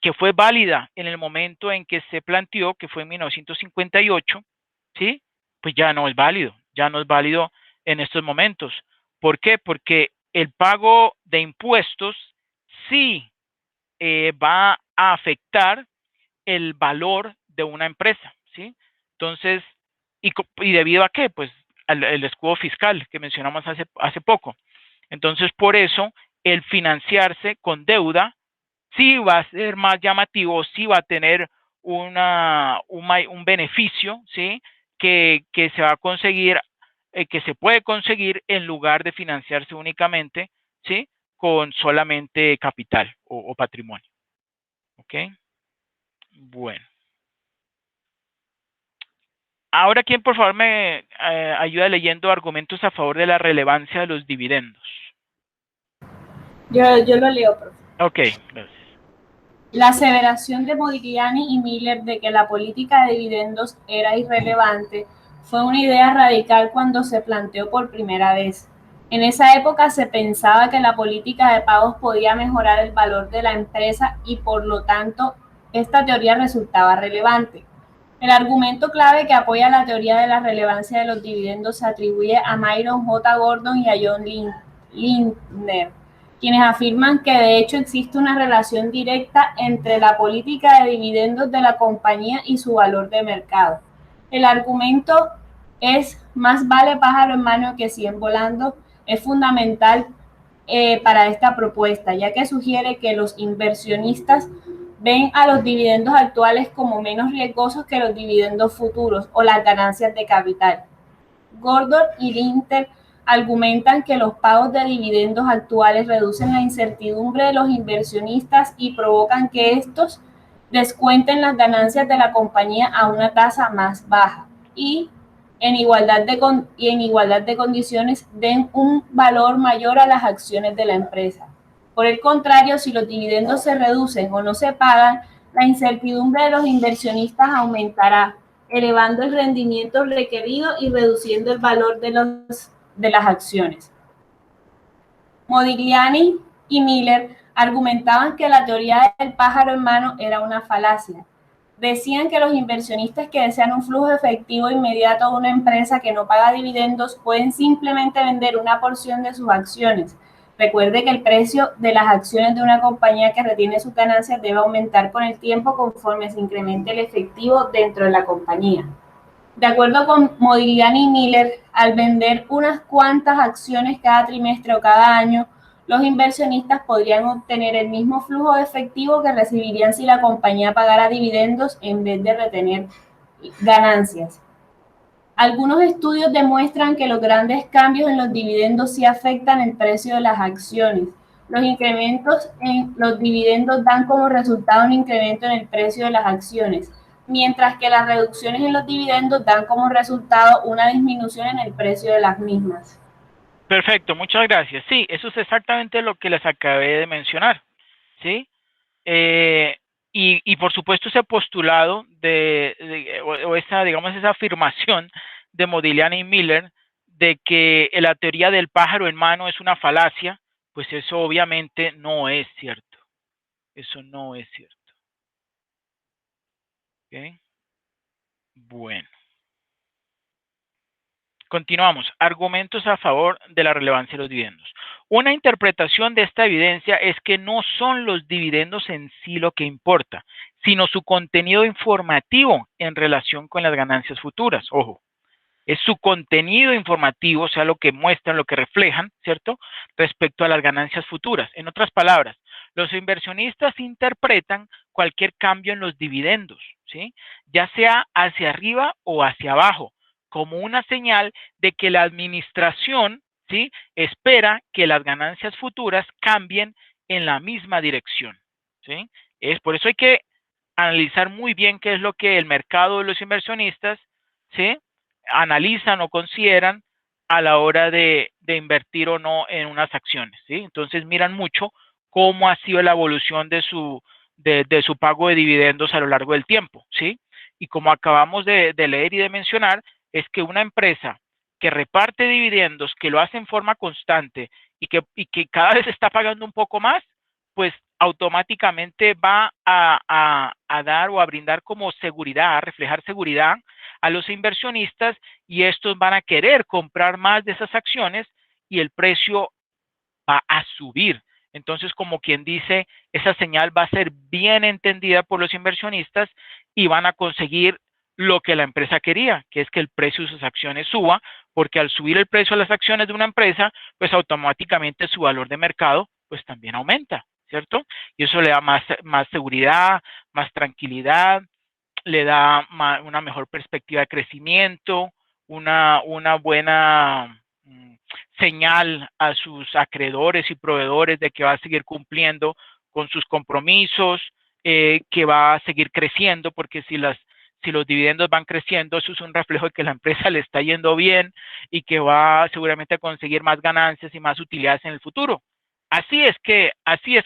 A: que fue válida en el momento en que se planteó, que fue en 1958, ¿sí? Pues ya no es válido, en estos momentos. ¿Por qué? Porque el pago de impuestos sí va a afectar el valor de una empresa, ¿sí? Entonces, ¿y debido a qué? Pues al escudo fiscal que mencionamos hace poco. Entonces, por eso, el financiarse con deuda sí va a ser más llamativo, sí va a tener un beneficio, ¿sí? Que se va a conseguir, que se puede conseguir en lugar de financiarse únicamente, ¿sí? Con solamente capital o patrimonio. ¿Ok? Bueno. Ahora, ¿quién por favor me ayuda leyendo argumentos a favor de la relevancia de los dividendos?
D: Yo lo leo, profe.
A: Ok, gracias.
D: La aseveración de Modigliani y Miller de que la política de dividendos era irrelevante fue una idea radical cuando se planteó por primera vez. En esa época se pensaba que la política de pagos podía mejorar el valor de la empresa y por lo tanto esta teoría resultaba relevante. El argumento clave que apoya la teoría de la relevancia de los dividendos se atribuye a Myron J. Gordon y a John Lindner, quienes afirman que de hecho existe una relación directa entre la política de dividendos de la compañía y su valor de mercado. El argumento es más vale pájaro en mano que 100 volando es fundamental para esta propuesta, ya que sugiere que los inversionistas ven a los dividendos actuales como menos riesgosos que los dividendos futuros o las ganancias de capital. Gordon y Lindner argumentan que los pagos de dividendos actuales reducen la incertidumbre de los inversionistas y provocan que estos descuenten las ganancias de la compañía a una tasa más baja y en igualdad de condiciones den un valor mayor a las acciones de la empresa. Por el contrario, si los dividendos se reducen o no se pagan, la incertidumbre de los inversionistas aumentará, elevando el rendimiento requerido y reduciendo el valor de las acciones. Modigliani y Miller argumentaban que la teoría del pájaro en mano era una falacia. Decían que los inversionistas que desean un flujo efectivo inmediato de una empresa que no paga dividendos pueden simplemente vender una porción de sus acciones. Recuerde que el precio de las acciones de una compañía que retiene sus ganancias debe aumentar con el tiempo conforme se incremente el efectivo dentro de la compañía. De acuerdo con Modigliani y Miller, al vender unas cuantas acciones cada trimestre o cada año, los inversionistas podrían obtener el mismo flujo de efectivo que recibirían si la compañía pagara dividendos en vez de retener ganancias. Algunos estudios demuestran que los grandes cambios en los dividendos sí afectan el precio de las acciones. Los incrementos en los dividendos dan como resultado un incremento en el precio de las acciones, mientras que las reducciones en los dividendos dan como resultado una disminución en el precio de las mismas.
A: Perfecto, muchas gracias. Sí, eso es exactamente lo que les acabé de mencionar, ¿sí? Y por supuesto ese postulado o esa, digamos, esa afirmación de Modigliani y Miller de que la teoría del pájaro en mano es una falacia, pues eso obviamente no es cierto. Eso no es cierto. ¿Ok? Bueno. Continuamos. Argumentos a favor de la relevancia de los dividendos. Una interpretación de esta evidencia es que no son los dividendos en sí lo que importa, sino su contenido informativo en relación con las ganancias futuras. Ojo, es su contenido informativo, o sea, lo que muestran, lo que reflejan, ¿cierto? Respecto a las ganancias futuras. En otras palabras, los inversionistas interpretan cualquier cambio en los dividendos, ¿sí? Ya sea hacia arriba o hacia abajo, como una señal de que la administración, ¿sí?, espera que las ganancias futuras cambien en la misma dirección, ¿sí? Es por eso hay que analizar muy bien qué es lo que el mercado de los inversionistas, ¿sí?, analizan o consideran a la hora de invertir o no en unas acciones, ¿sí? Entonces miran mucho cómo ha sido la evolución de su pago de dividendos a lo largo del tiempo, ¿sí? Y como acabamos de leer y de mencionar, es que una empresa que reparte dividendos, que lo hace en forma constante y que cada vez está pagando un poco más, pues automáticamente va a dar o a brindar como seguridad, a reflejar seguridad a los inversionistas, y estos van a querer comprar más de esas acciones y el precio va a subir. Entonces, como quien dice, esa señal va a ser bien entendida por los inversionistas y van a conseguir lo que la empresa quería, que es que el precio de sus acciones suba, porque al subir el precio de las acciones de una empresa, pues automáticamente su valor de mercado pues también aumenta, ¿cierto? Y eso le da más seguridad, más tranquilidad, le da una mejor perspectiva de crecimiento, una buena señal a sus acreedores y proveedores de que va a seguir cumpliendo con sus compromisos, que va a seguir creciendo, porque si los dividendos van creciendo, eso es un reflejo de que la empresa le está yendo bien y que va seguramente a conseguir más ganancias y más utilidades en el futuro. Así es que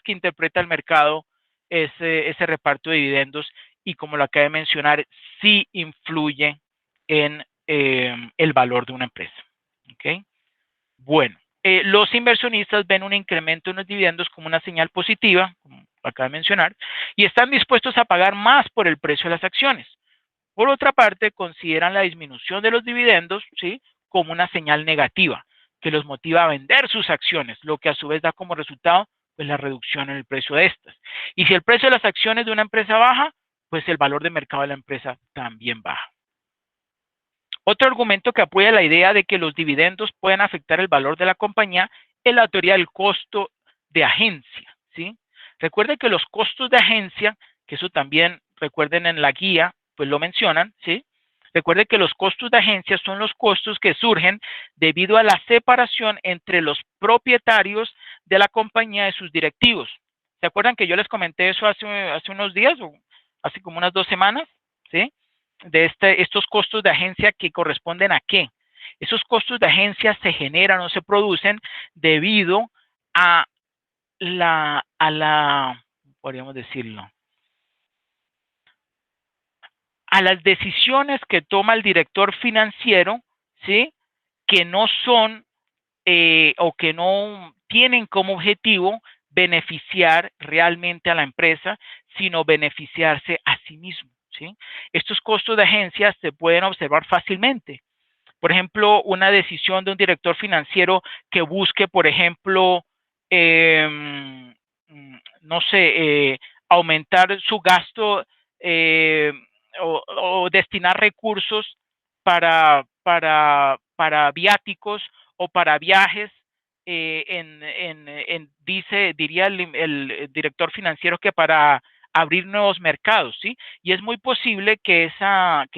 A: interpreta el mercado ese reparto de dividendos, y como lo acabé de mencionar, sí influye en el valor de una empresa. ¿Okay? Bueno, los inversionistas ven un incremento en los dividendos como una señal positiva, como acabo de mencionar, y están dispuestos a pagar más por el precio de las acciones. Por otra parte, consideran la disminución de los dividendos, ¿sí?, como una señal negativa, que los motiva a vender sus acciones, lo que a su vez da como resultado pues la reducción en el precio de estas. Y si el precio de las acciones de una empresa baja, pues el valor de mercado de la empresa también baja. Otro argumento que apoya la idea de que los dividendos pueden afectar el valor de la compañía es la teoría del costo de agencia, ¿sí? Recuerden que los costos de agencia, que eso también recuerden en la guía, pues lo mencionan, ¿sí? Recuerden que los costos de agencia son los costos que surgen debido a la separación entre los propietarios de la compañía y sus directivos. ¿Se acuerdan que yo les comenté eso hace unos días, o hace como unas 2 semanas? ¿Sí? De estos costos de agencia, que corresponden a qué. Esos costos de agencia se generan o se producen debido a podríamos decirlo, a las decisiones que toma el director financiero, ¿sí?, que no son o que no tienen como objetivo beneficiar realmente a la empresa, sino beneficiarse a sí mismo, ¿sí? Estos costos de agencia se pueden observar fácilmente. Por ejemplo, una decisión de un director financiero que busque, por ejemplo, no sé, aumentar su gasto, o destinar recursos para viáticos o para viajes, diría el director financiero que para abrir nuevos mercados, ¿sí? Y es muy posible que esa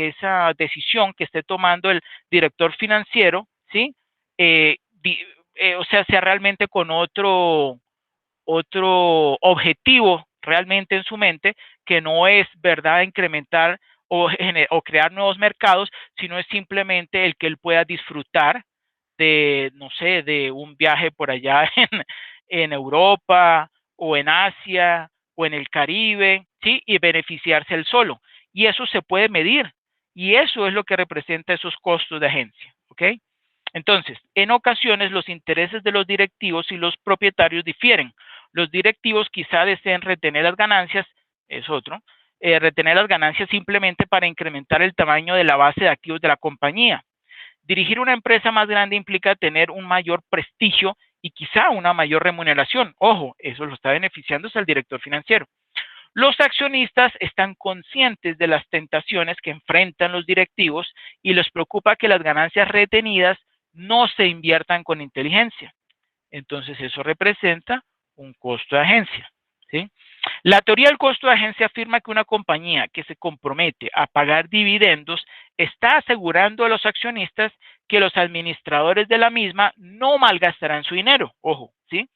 A: decisión que esté tomando el director financiero, ¿sí?, o sea, sea realmente con otro objetivo realmente en su mente, que no es, ¿verdad?, incrementar o crear nuevos mercados, sino es simplemente el que él pueda disfrutar de, no sé, de un viaje por allá en Europa o en Asia o en el Caribe, ¿sí?, y beneficiarse él solo. Y eso se puede medir, y eso es lo que representa esos costos de agencia, ¿ok? Entonces, en ocasiones los intereses de los directivos y los propietarios difieren. Los directivos quizá deseen retener las ganancias, es otro, retener las ganancias simplemente para incrementar el tamaño de la base de activos de la compañía. Dirigir una empresa más grande implica tener un mayor prestigio y quizá una mayor remuneración. Ojo, eso lo está beneficiando al director financiero. Los accionistas están conscientes de las tentaciones que enfrentan los directivos y les preocupa que las ganancias retenidas no se inviertan con inteligencia. Entonces, eso representa un costo de agencia, ¿sí? La teoría del costo de agencia afirma que una compañía que se compromete a pagar dividendos está asegurando a los accionistas que los administradores de la misma no malgastarán su dinero. Ojo, ¿sí?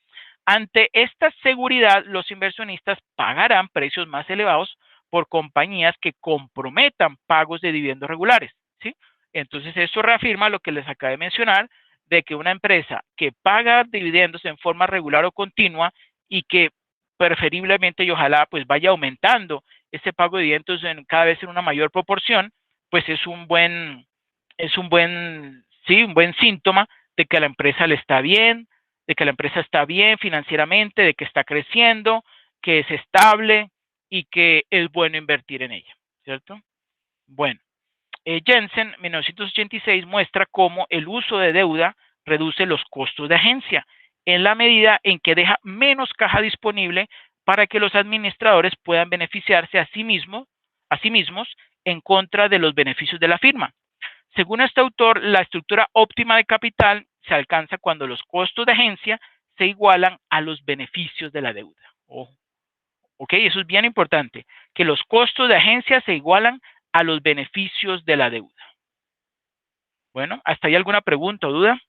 A: Ante esta seguridad, los inversionistas pagarán precios más elevados por compañías que comprometan pagos de dividendos regulares, ¿sí? Entonces, eso reafirma lo que les acabé de mencionar, de que una empresa que paga dividendos en forma regular o continua, y que preferiblemente y ojalá pues vaya aumentando ese pago de dividendos cada vez en una mayor proporción, pues es un buen síntoma de que la empresa le está bien, de que la empresa está bien financieramente, de que está creciendo, que es estable y que es bueno invertir en ella, ¿cierto? Bueno, Jensen, 1986, muestra cómo el uso de deuda reduce los costos de agencia en la medida en que deja menos caja disponible para que los administradores puedan beneficiarse a sí mismos en contra de los beneficios de la firma. Según este autor, la estructura óptima de capital se alcanza cuando los costos de agencia se igualan a los beneficios de la deuda. Ojo. ¿Ok? Eso es bien importante, que los costos de agencia se igualan a los beneficios de la deuda. Bueno, ¿hasta ahí alguna pregunta o duda?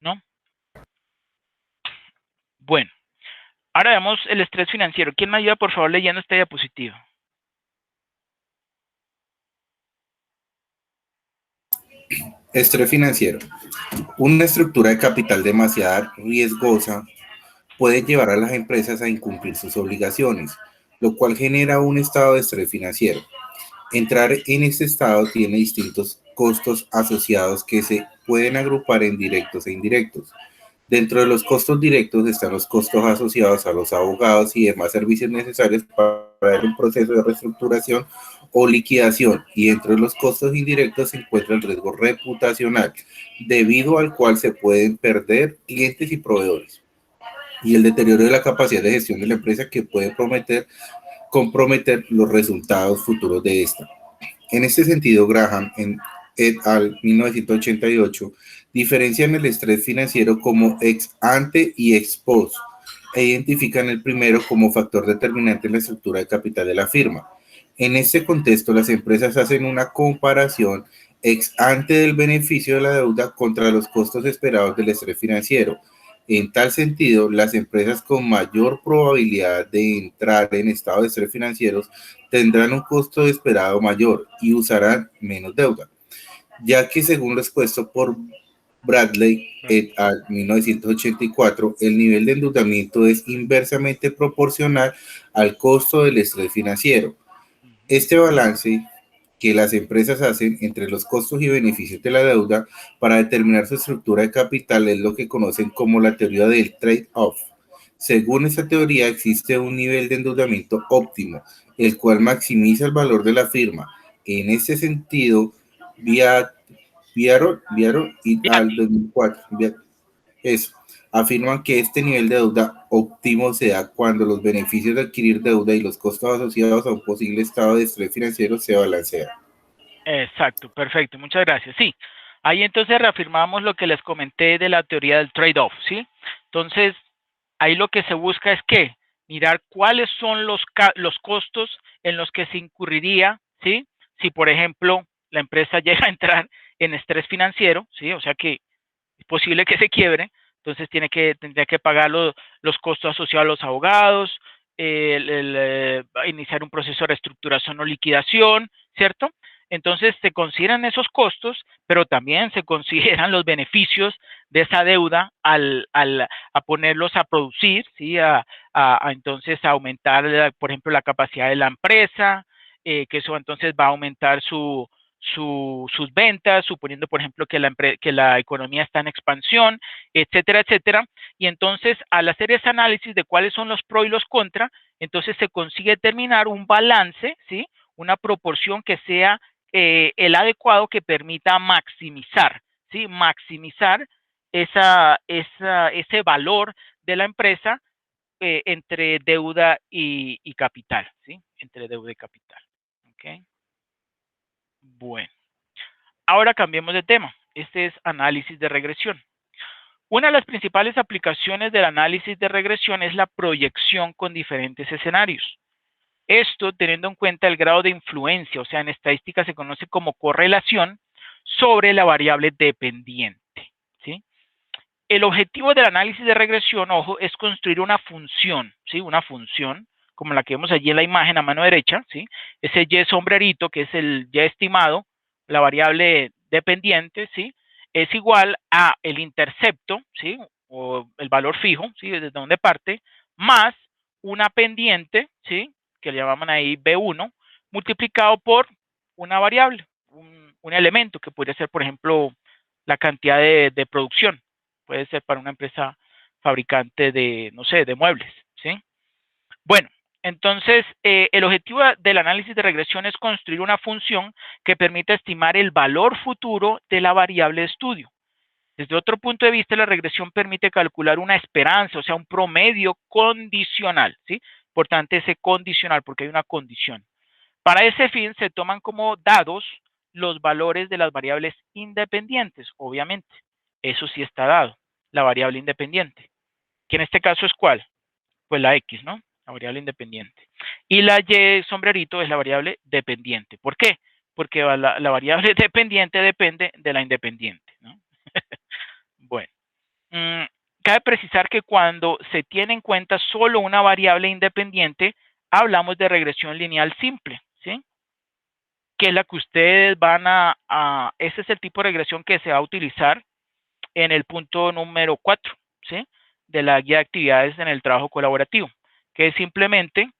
A: ¿No? Bueno, ahora veamos el estrés financiero. ¿Quién me ayuda, por favor, leyendo esta diapositiva?
E: Estrés financiero. Una estructura de capital demasiado riesgosa puede llevar a las empresas a incumplir sus obligaciones, lo cual genera un estado de estrés financiero. Entrar en este estado tiene distintos costos asociados que se pueden agrupar en directos e indirectos. Dentro de los costos directos están los costos asociados a los abogados y demás servicios necesarios para un proceso de reestructuración o liquidación, y dentro de los costos indirectos se encuentra el riesgo reputacional, debido al cual se pueden perder clientes y proveedores, y el deterioro de la capacidad de gestión de la empresa que puede comprometer los resultados futuros de esta. En este sentido, Graham et al. 1988 diferencian el estrés financiero como ex ante y ex post e identifican el primero como factor determinante en la estructura de capital de la firma. En este contexto, las empresas hacen una comparación ex ante del beneficio de la deuda contra los costos esperados del estrés financiero. En tal sentido, las empresas con mayor probabilidad de entrar en estado de estrés financieros tendrán un costo esperado mayor y usarán menos deuda, ya que según lo expuesto por Bradley et al. 1984, el nivel de endeudamiento es inversamente proporcional al costo del estrés financiero. Este balance que las empresas hacen entre los costos y beneficios de la deuda para determinar su estructura de capital es lo que conocen como la teoría del trade-off. Según esta teoría, existe un nivel de endeudamiento óptimo, el cual maximiza el valor de la firma. En este sentido, Viaro y al 2004, afirman que este nivel de deuda óptimo se da cuando los beneficios de adquirir deuda y los costos asociados a un posible estado de estrés financiero se balancean.
A: Exacto, perfecto, muchas gracias. Sí, ahí entonces reafirmamos lo que les comenté de la teoría del trade-off, ¿sí? Entonces, ahí lo que se busca es que mirar cuáles son los costos en los que se incurriría, ¿sí? Si, por ejemplo, la empresa llega a entrar en estrés financiero, ¿sí? O sea que es posible que se quiebre, entonces tendría que pagar los costos asociados a los abogados, iniciar un proceso de reestructuración o liquidación, ¿cierto? Entonces se consideran esos costos, pero también se consideran los beneficios de esa deuda a ponerlos a producir, ¿sí? Entonces a aumentar, por ejemplo, la capacidad de la empresa, que eso entonces va a aumentar sus ventas, suponiendo, por ejemplo, que la economía está en expansión, etcétera, etcétera. Y entonces, al hacer ese análisis de cuáles son los pros y los contras, entonces se consigue determinar un balance, ¿sí? Una proporción que sea el adecuado, que permita maximizar, ¿sí? Maximizar ese valor de la empresa entre deuda y capital, ¿sí? Entre deuda y capital. ¿Ok? Bueno, ahora cambiemos de tema. Este es análisis de regresión. Una de las principales aplicaciones del análisis de regresión es la proyección con diferentes escenarios. Esto teniendo en cuenta el grado de influencia, o sea, en estadística se conoce como correlación sobre la variable dependiente, ¿sí? El objetivo del análisis de regresión, ojo, es construir una función, ¿sí? Una función, como la que vemos allí en la imagen a mano derecha, ¿sí? Ese Y sombrerito, que es el Y estimado, la variable dependiente, ¿sí? Es igual a el intercepto, ¿sí? O el valor fijo, ¿sí? Desde donde parte, más una pendiente, ¿sí? Que le llaman ahí B1, multiplicado por una variable, un elemento que podría ser, por ejemplo, la cantidad de producción. Puede ser para una empresa fabricante de, no sé, de muebles, ¿sí? Bueno, entonces, el objetivo del análisis de regresión es construir una función que permita estimar el valor futuro de la variable de estudio. Desde otro punto de vista, la regresión permite calcular una esperanza, o sea, un promedio condicional, ¿sí? Importante ese condicional porque hay una condición. Para ese fin se toman como dados los valores de las variables independientes, obviamente. Eso sí está dado, la variable independiente. Que en este caso es ¿cuál? Pues la X, ¿no? La variable independiente. Y la Y sombrerito es la variable dependiente. ¿Por qué? Porque la variable dependiente depende de la independiente, ¿no? Bueno, cabe precisar que cuando se tiene en cuenta solo una variable independiente, hablamos de regresión lineal simple, ¿sí? Que es la que ustedes van ese es el tipo de regresión que se va a utilizar en el punto número 4, ¿sí? De la guía de actividades en el trabajo colaborativo, que es simplemente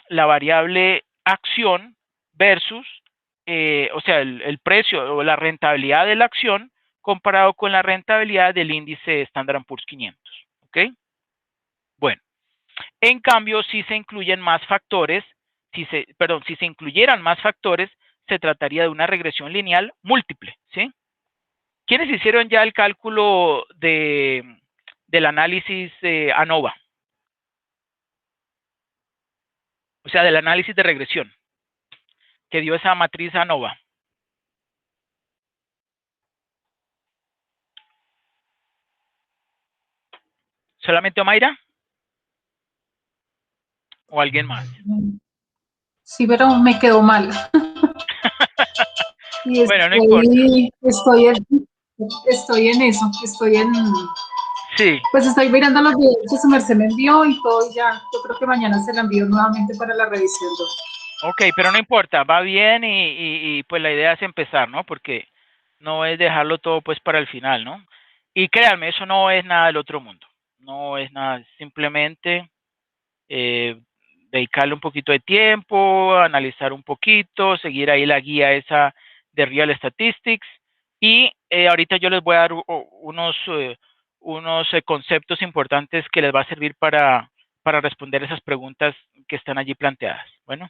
A: la variable acción versus, o sea, el precio o la rentabilidad de la acción comparado con la rentabilidad del índice Standard & Poor's 500, ¿ok? Bueno, en cambio, si se incluyen más factores, si se incluyeran más factores, se trataría de una regresión lineal múltiple, ¿sí? ¿Quiénes hicieron ya el cálculo del análisis ANOVA? O sea, del análisis de regresión que dio esa matriz ANOVA. ¿Solamente Omaira? ¿O alguien más?
B: Sí, pero me quedó mal. Y
A: Bueno, no importa.
B: estoy en eso,
A: Sí.
B: pues estoy mirando los videos que su merced me envió y todo, y ya, yo creo que mañana se la envío nuevamente para la revisión 2.
A: Ok, pero no importa, va bien y pues la idea es empezar, ¿no? Porque no es dejarlo todo pues para el final, ¿no? Y créanme, eso no es nada del otro mundo. No es nada, simplemente dedicarle un poquito de tiempo, analizar un poquito, seguir ahí la guía esa de Real Statistics y ahorita yo les voy a dar unos conceptos importantes que les va a servir para responder esas preguntas que están allí planteadas. Bueno,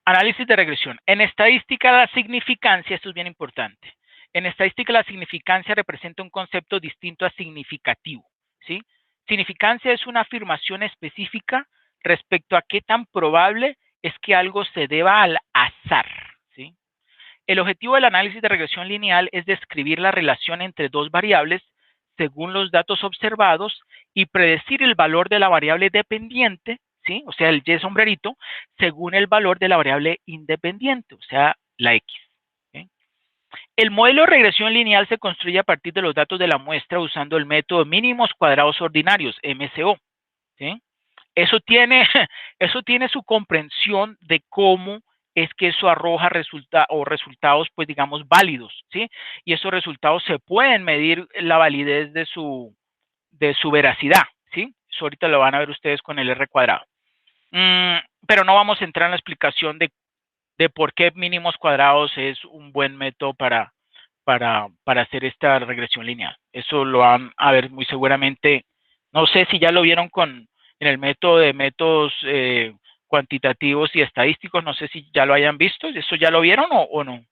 A: análisis de regresión. En estadística la significancia, esto es bien importante. En estadística la significancia representa un concepto distinto a significativo, ¿sí? Significancia es una afirmación específica respecto a qué tan probable es que algo se deba al azar, ¿sí? El objetivo del análisis de regresión lineal es describir la relación entre dos variables según los datos observados y predecir el valor de la variable dependiente, ¿sí? O sea, el Y sombrerito, según el valor de la variable independiente, o sea, la X. ¿Sí? El modelo de regresión lineal se construye a partir de los datos de la muestra usando el método mínimos cuadrados ordinarios, MCO. ¿Sí? Eso tiene su comprensión de cómo es que eso arroja resultados, pues digamos, válidos, ¿sí? Y esos resultados se pueden medir la validez de su veracidad, ¿sí? Eso ahorita lo van a ver ustedes con el R cuadrado. Pero no vamos a entrar en la explicación de por qué mínimos cuadrados es un buen método para hacer esta regresión lineal. Eso lo van a ver muy seguramente, no sé si ya lo vieron en el método de métodos cuantitativos y estadísticos, no sé si ya lo hayan visto, ¿eso ya lo vieron o no?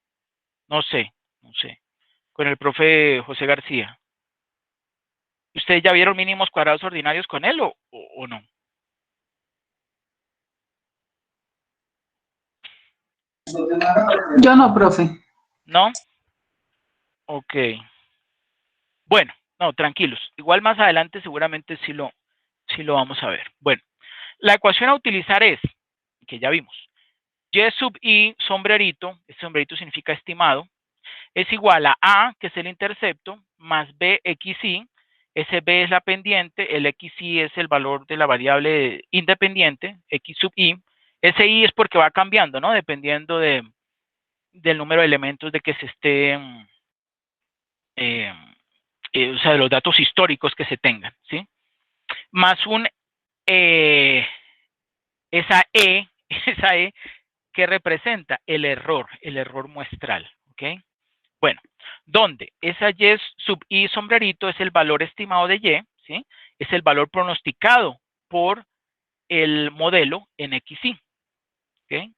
A: No sé, con el profe José García. ¿Ustedes ya vieron mínimos cuadrados ordinarios con él o no?
B: Yo no, profe.
A: ¿No? Ok. Bueno, no, tranquilos. Igual más adelante seguramente sí lo vamos a ver. Bueno, la ecuación a utilizar es, que ya vimos, Y sub I sombrerito, este sombrerito significa estimado, es igual a, que es el intercepto, más B XI, ese B es la pendiente, el XI es el valor de la variable independiente, X sub I, ese I es porque va cambiando, ¿no? Dependiendo del número de elementos de que se estén, o sea, de los datos históricos que se tengan, ¿sí? Más esa E que representa el error muestral, ¿ok? Bueno, donde esa Y sub I sombrerito es el valor estimado de Y, ¿sí? Es el valor pronosticado por el modelo en XY, ¿ok?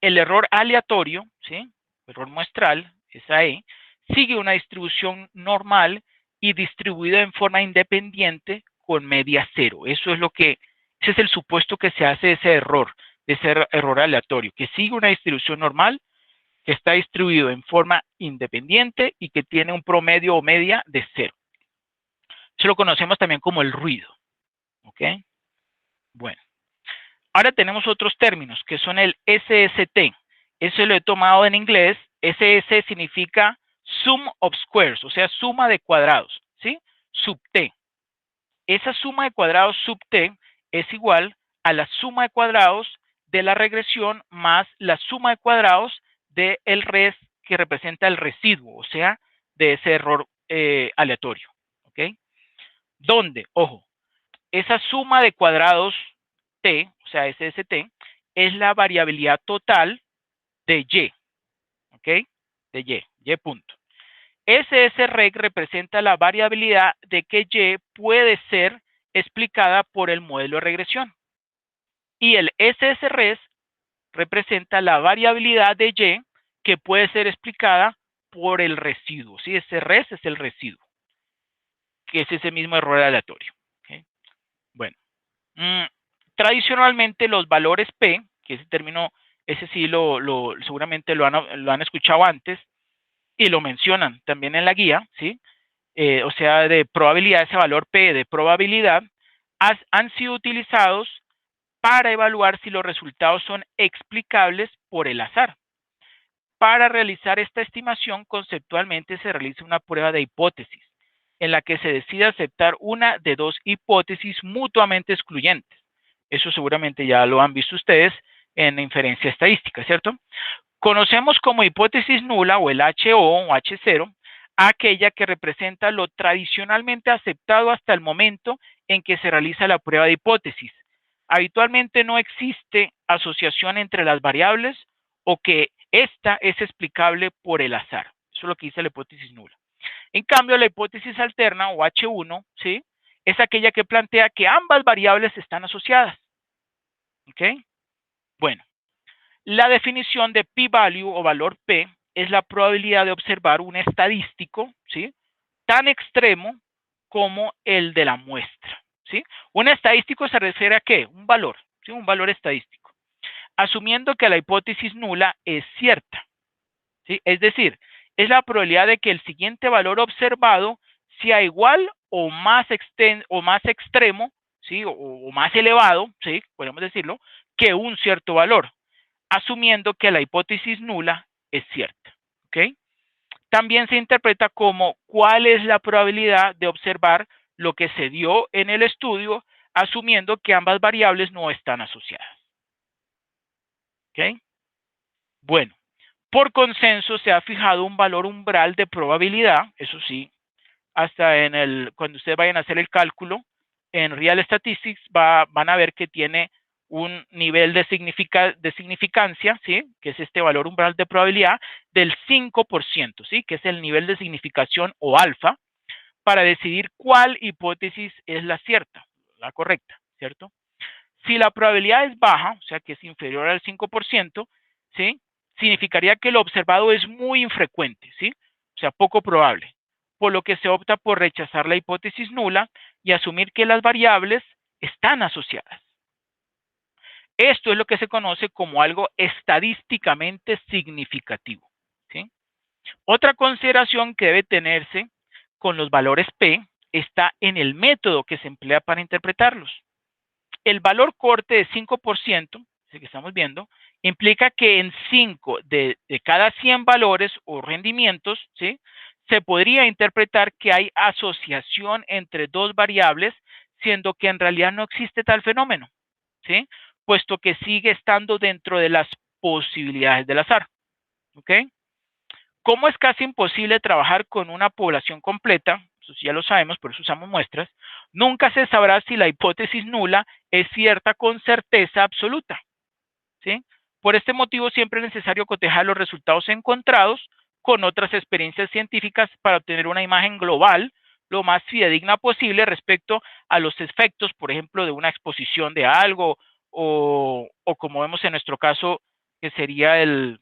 A: El error aleatorio, ¿sí? Error muestral, esa E, sigue una distribución normal y distribuida en forma independiente con media cero. Eso es ese es el supuesto que se hace de ese error aleatorio, que sigue una distribución normal, que está distribuido en forma independiente y que tiene un promedio o media de cero. Eso lo conocemos también como el ruido, ¿ok? Bueno. Ahora tenemos otros términos que son el SST. Eso lo he tomado en inglés. SS significa sum of squares, o sea, suma de cuadrados, ¿sí? Sub T. Esa suma de cuadrados sub T es igual a la suma de cuadrados de la regresión más la suma de cuadrados del res que representa el residuo, o sea, de ese error aleatorio, ¿ok? Donde, ojo, esa suma de cuadrados T, o sea, SST, es la variabilidad total de Y, ¿ok? De Y punto. SSREG representa la variabilidad de que Y puede ser explicada por el modelo de regresión. Y el SSRES representa la variabilidad de Y que puede ser explicada por el residuo, ¿sí? Ese res es el residuo, que es ese mismo error aleatorio, ¿ok? Bueno. Tradicionalmente los valores P, que ese término, ese sí seguramente lo han escuchado antes y lo mencionan también en la guía, ¿sí? O sea, de probabilidad, ese valor P de probabilidad, han sido utilizados para evaluar si los resultados son explicables por el azar. Para realizar esta estimación, conceptualmente se realiza una prueba de hipótesis, en la que se decide aceptar una de dos hipótesis mutuamente excluyentes. Eso seguramente ya lo han visto ustedes en inferencia estadística, ¿cierto? Conocemos como hipótesis nula o el HO o H0 aquella que representa lo tradicionalmente aceptado hasta el momento en que se realiza la prueba de hipótesis. Habitualmente no existe asociación entre las variables o que esta es explicable por el azar. Eso es lo que dice la hipótesis nula. En cambio, la hipótesis alterna o H1, ¿sí? Es aquella que plantea que ambas variables están asociadas. ¿Ok? Bueno, la definición de p-value o valor P es la probabilidad de observar un estadístico, ¿sí? Tan extremo como el de la muestra, ¿sí? Un estadístico se refiere a ¿qué? Un valor, ¿sí? Un valor estadístico. Asumiendo que la hipótesis nula es cierta, ¿sí? Es decir, es la probabilidad de que el siguiente valor observado sea igual o más extremo, ¿sí? O más elevado, ¿sí? Podemos decirlo, que un cierto valor, asumiendo que la hipótesis nula es cierta, ¿ok? También se interpreta como cuál es la probabilidad de observar lo que se dio en el estudio, asumiendo que ambas variables no están asociadas, ¿ok? Bueno, por consenso se ha fijado un valor umbral de probabilidad, eso sí, hasta cuando ustedes vayan a hacer el cálculo, en Real Statistics van a ver que tiene un nivel de significancia, ¿sí? Que es este valor umbral de probabilidad del 5%, ¿sí? Que es el nivel de significación o alfa, para decidir cuál hipótesis es la cierta, la correcta, ¿cierto? Si la probabilidad es baja, o sea que es inferior al 5%, ¿sí? Significaría que lo observado es muy infrecuente, ¿sí? O sea, poco probable, por lo que se opta por rechazar la hipótesis nula y asumir que las variables están asociadas. Esto es lo que se conoce como algo estadísticamente significativo, ¿sí? Otra consideración que debe tenerse con los valores P está en el método que se emplea para interpretarlos. El valor corte de 5%, ese que estamos viendo, implica que en 5 de cada 100 valores o rendimientos, ¿sí? Se podría interpretar que hay asociación entre dos variables, siendo que en realidad no existe tal fenómeno, ¿sí? Puesto que sigue estando dentro de las posibilidades del azar, ¿ok? Como es casi imposible trabajar con una población completa, eso sí ya lo sabemos, por eso usamos muestras, nunca se sabrá si la hipótesis nula es cierta con certeza absoluta, ¿sí? Por este motivo, siempre es necesario cotejar los resultados encontrados con otras experiencias científicas para obtener una imagen global lo más fidedigna posible respecto a los efectos, por ejemplo, de una exposición de algo o como vemos en nuestro caso, que sería el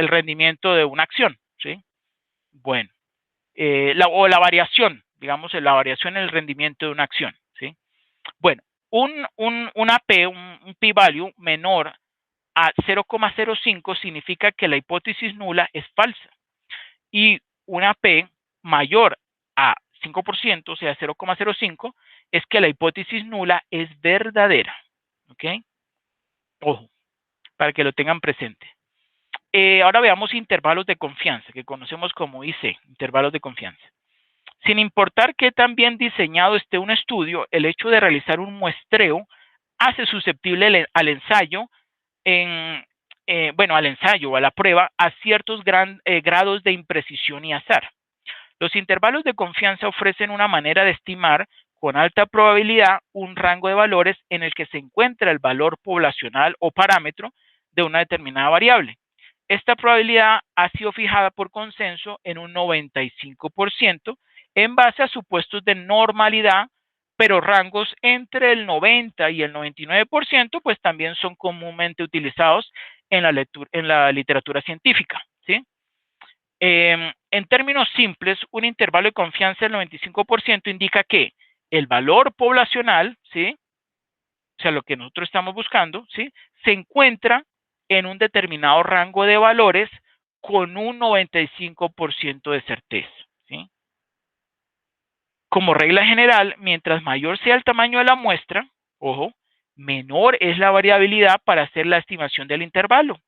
A: rendimiento de una acción, ¿sí? Bueno, la variación, digamos, la variación en el rendimiento de una acción, ¿sí? Bueno, una P, un p-value menor a 0,05 significa que la hipótesis nula es falsa. Y una P mayor a 5%, o sea, 0,05, es que la hipótesis nula es verdadera. ¿Ok? Ojo, para que lo tengan presente. Ahora veamos intervalos de confianza, que conocemos como IC, intervalos de confianza. Sin importar qué tan bien diseñado esté un estudio, el hecho de realizar un muestreo hace susceptible al ensayo, al ensayo o a la prueba, a ciertos grados de imprecisión y azar. Los intervalos de confianza ofrecen una manera de estimar con alta probabilidad un rango de valores en el que se encuentra el valor poblacional o parámetro de una determinada variable. Esta probabilidad ha sido fijada por consenso en un 95% en base a supuestos de normalidad, pero rangos entre el 90 y el 99% pues también son comúnmente utilizados en la literatura científica, ¿sí? En términos simples, un intervalo de confianza del 95% indica que el valor poblacional, ¿sí? O sea, lo que nosotros estamos buscando, ¿sí? Se encuentra en un determinado rango de valores con un 95% de certeza, ¿sí? Como regla general, mientras mayor sea el tamaño de la muestra, ojo, menor es la variabilidad para hacer la estimación del intervalo,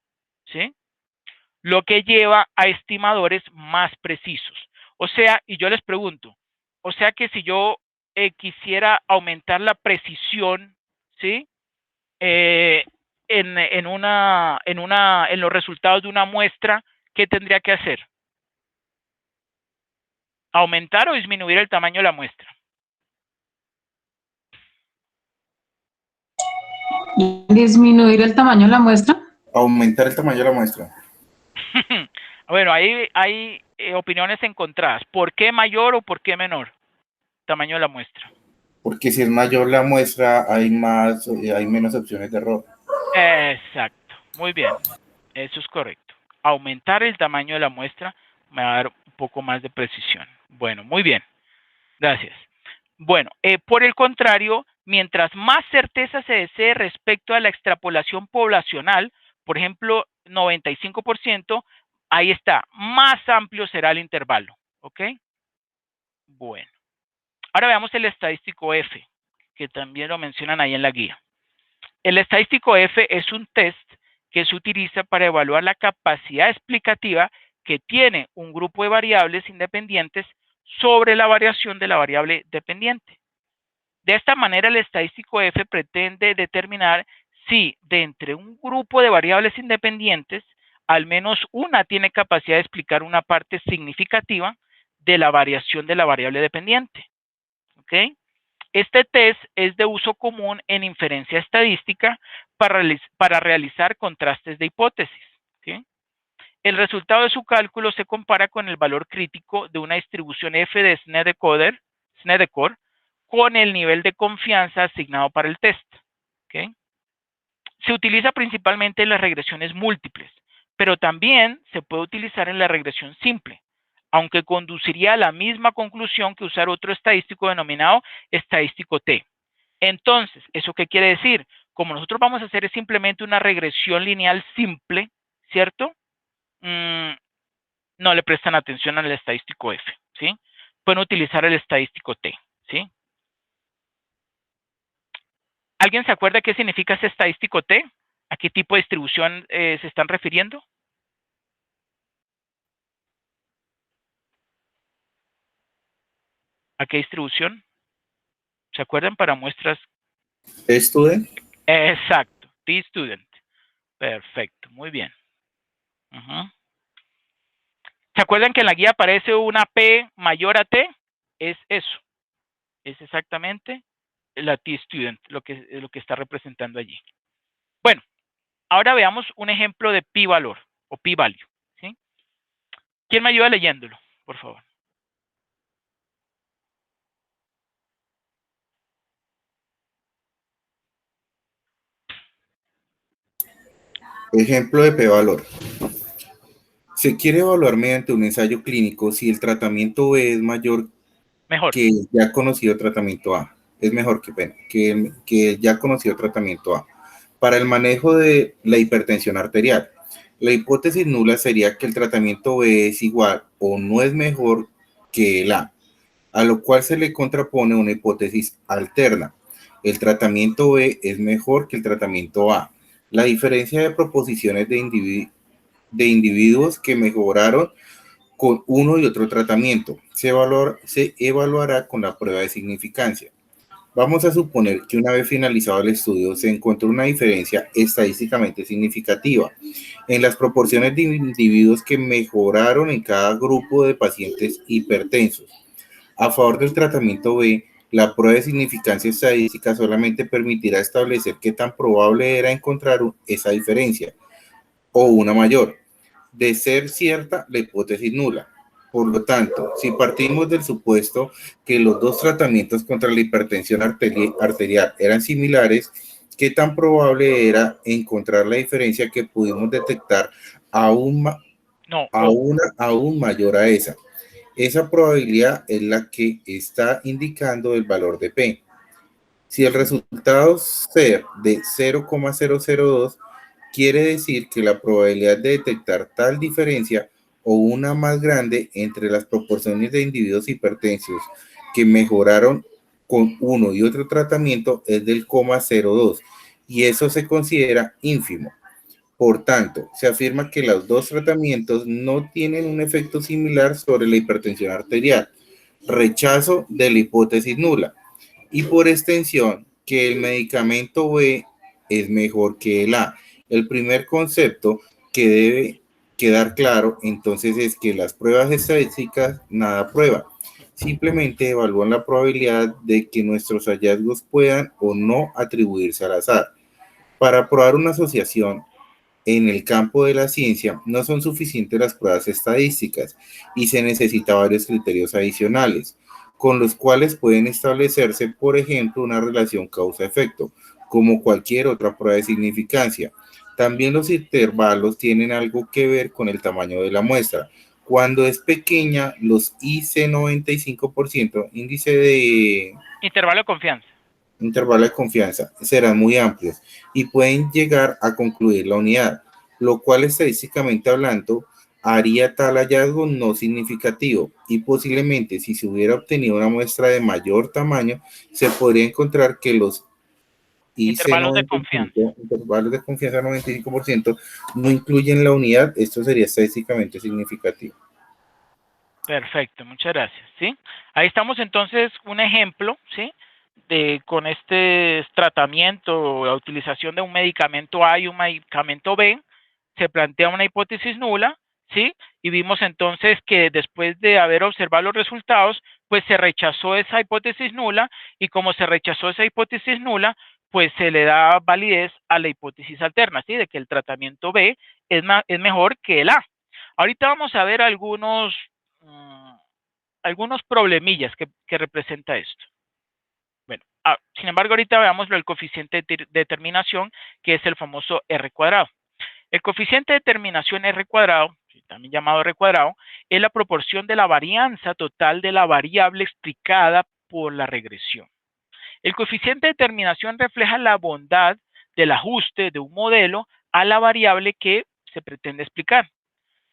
A: ¿sí? Lo que lleva a estimadores más precisos. O sea, y yo les pregunto, o sea que si yo quisiera aumentar la precisión, ¿sí? En los resultados de una muestra, ¿qué tendría que hacer? ¿Aumentar o disminuir el tamaño de la muestra?
B: ¿Disminuir el tamaño de la muestra?
E: Aumentar el tamaño de la muestra.
A: Bueno, hay opiniones encontradas. ¿Por qué mayor o por qué menor tamaño de la muestra?
E: Porque si es mayor la muestra, hay menos opciones de error.
A: Exacto, muy bien, eso es correcto. Aumentar el tamaño de la muestra me va a dar un poco más de precisión. Bueno, muy bien, gracias. Bueno, por el contrario, mientras más certeza se desee respecto a la extrapolación poblacional, por ejemplo, 95%, ahí está, más amplio será el intervalo, ¿ok? Bueno, ahora veamos el estadístico F, que también lo mencionan ahí en la guía. El estadístico F es un test que se utiliza para evaluar la capacidad explicativa que tiene un grupo de variables independientes sobre la variación de la variable dependiente. De esta manera, el estadístico F pretende determinar si de entre un grupo de variables independientes, al menos una tiene capacidad de explicar una parte significativa de la variación de la variable dependiente. ¿Ok? Este test es de uso común en inferencia estadística para realizar contrastes de hipótesis. ¿Sí? El resultado de su cálculo se compara con el valor crítico de una distribución F de Snedeker con el nivel de confianza asignado para el test. ¿Okay? Se utiliza principalmente en las regresiones múltiples, pero también se puede utilizar en la regresión simple, aunque conduciría a la misma conclusión que usar otro estadístico denominado estadístico T. Entonces, ¿eso qué quiere decir? Como nosotros vamos a hacer es simplemente una regresión lineal simple, ¿cierto? No le prestan atención al estadístico F, ¿sí? Pueden utilizar el estadístico T, ¿sí? ¿Alguien se acuerda qué significa ese estadístico T? ¿A qué tipo de distribución se están refiriendo? ¿A qué distribución? ¿Se acuerdan para muestras?
E: ¿Student?
A: Exacto, T-student. Perfecto, muy bien. ¿Se acuerdan que en la guía aparece una P mayor a T? Es eso. Es exactamente la T-student, lo que está representando allí. Bueno, Ahora veamos un ejemplo de pi-valor o pi-value, ¿sí? ¿Quién me ayuda leyéndolo, por favor?
E: Ejemplo de p-valor. Se quiere evaluar mediante un ensayo clínico si el tratamiento B es mayor
A: Mejor.
E: que el ya conocido tratamiento A. Es mejor que el ya conocido tratamiento A. Para el manejo de la hipertensión arterial, la hipótesis nula sería que el tratamiento B es igual o no es mejor que el a lo cual se le contrapone una hipótesis alterna. El tratamiento B es mejor que el tratamiento A. La diferencia de proposiciones de individuos que mejoraron con uno y otro tratamiento se evaluará con la prueba de significancia. Vamos a suponer que una vez finalizado el estudio se encontró una diferencia estadísticamente significativa en las proporciones de individuos que mejoraron en cada grupo de pacientes hipertensos. A favor del tratamiento B, la prueba de significancia estadística solamente permitirá establecer qué tan probable era encontrar esa diferencia o una mayor. De ser cierta, la hipótesis nula. Por lo tanto, si partimos del supuesto que los dos tratamientos contra la hipertensión arterial eran similares, ¿qué tan probable era encontrar la diferencia que pudimos detectar aún mayor a esa? Esa probabilidad es la que está indicando el valor de P. Si el resultado ser de 0,002, quiere decir que la probabilidad de detectar tal diferencia o una más grande entre las proporciones de individuos hipertensos que mejoraron con uno y otro tratamiento es del 0,02 y eso se considera ínfimo. Por tanto, se afirma que los dos tratamientos no tienen un efecto similar sobre la hipertensión arterial. Rechazo de la hipótesis nula. Y por extensión, que el medicamento B es mejor que el A. El primer concepto que debe quedar claro entonces es que las pruebas estadísticas nada prueban. Simplemente evalúan la probabilidad de que nuestros hallazgos puedan o no atribuirse al azar. Para probar una asociación en el campo de la ciencia no son suficientes las pruebas estadísticas y se necesitan varios criterios adicionales, con los cuales pueden establecerse, por ejemplo, una relación causa-efecto, como cualquier otra prueba de significancia. También los intervalos tienen algo que ver con el tamaño de la muestra. Cuando es pequeña, los IC95%, índice de intervalo de confianza, serán muy amplios y pueden llegar a concluir la unidad, lo cual estadísticamente hablando haría tal hallazgo no significativo y posiblemente si se hubiera obtenido una muestra de mayor tamaño se podría encontrar que los
A: intervalos de
E: confianza 95% no incluyen la unidad. Esto sería estadísticamente significativo.
A: Perfecto, muchas gracias, ¿sí? Ahí estamos entonces un ejemplo, ¿sí? Con este tratamiento, la utilización de un medicamento A y un medicamento B, se plantea una hipótesis nula, ¿sí? Y vimos entonces que después de haber observado los resultados, pues se rechazó esa hipótesis nula y como se rechazó esa hipótesis nula, pues se le da validez a la hipótesis alterna, ¿sí? De que el tratamiento B es mejor que el A. Ahorita vamos a ver algunos problemillas que representa esto. Bueno, sin embargo, ahorita veamos el coeficiente de determinación, que es el famoso R cuadrado. El coeficiente de determinación R cuadrado, también llamado R cuadrado, es la proporción de la varianza total de la variable explicada por la regresión. El coeficiente de determinación refleja la bondad del ajuste de un modelo a la variable que se pretende explicar.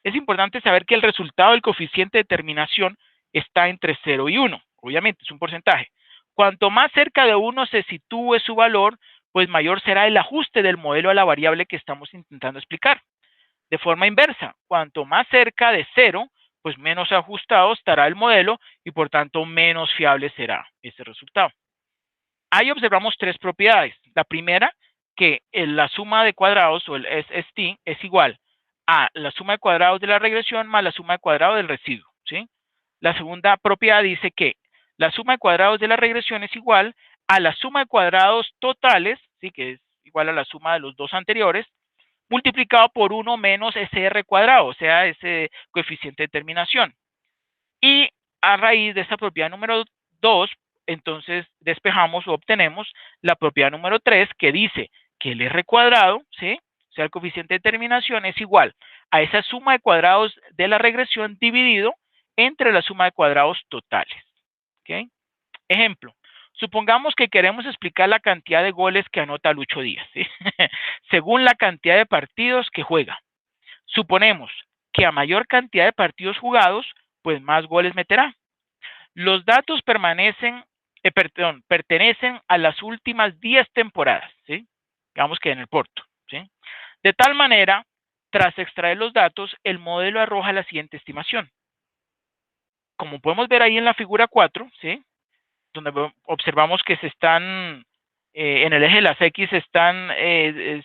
A: Es importante saber que el resultado del coeficiente de determinación está entre 0 y 1. Obviamente, es un porcentaje. Cuanto más cerca de 1 se sitúe su valor, pues mayor será el ajuste del modelo a la variable que estamos intentando explicar. De forma inversa, cuanto más cerca de 0, pues menos ajustado estará el modelo y por tanto menos fiable será ese resultado. Ahí observamos tres propiedades. La primera, que la suma de cuadrados o el SST es igual a la suma de cuadrados de la regresión más la suma de cuadrados del residuo, ¿sí? La segunda propiedad dice que la suma de cuadrados de la regresión es igual a la suma de cuadrados totales, ¿sí? Que es igual a la suma de los dos anteriores, multiplicado por 1 menos ese R cuadrado, o sea, ese coeficiente de terminación. Y a raíz de esta propiedad número 2, entonces despejamos o obtenemos la propiedad número 3, que dice que el R cuadrado, ¿sí? O sea, el coeficiente de terminación es igual a esa suma de cuadrados de la regresión dividido entre la suma de cuadrados totales. ¿Ok? Ejemplo, supongamos que queremos explicar la cantidad de goles que anota Lucho Díaz, ¿sí? Según la cantidad de partidos que juega. Suponemos que a mayor cantidad de partidos jugados, pues más goles meterá. Los datos pertenecen a las últimas 10 temporadas, ¿sí? Digamos que en el Porto, ¿sí? De tal manera, tras extraer los datos, el modelo arroja la siguiente estimación. Como podemos ver ahí en la figura 4, ¿sí? Donde observamos que se están, en el eje de las X están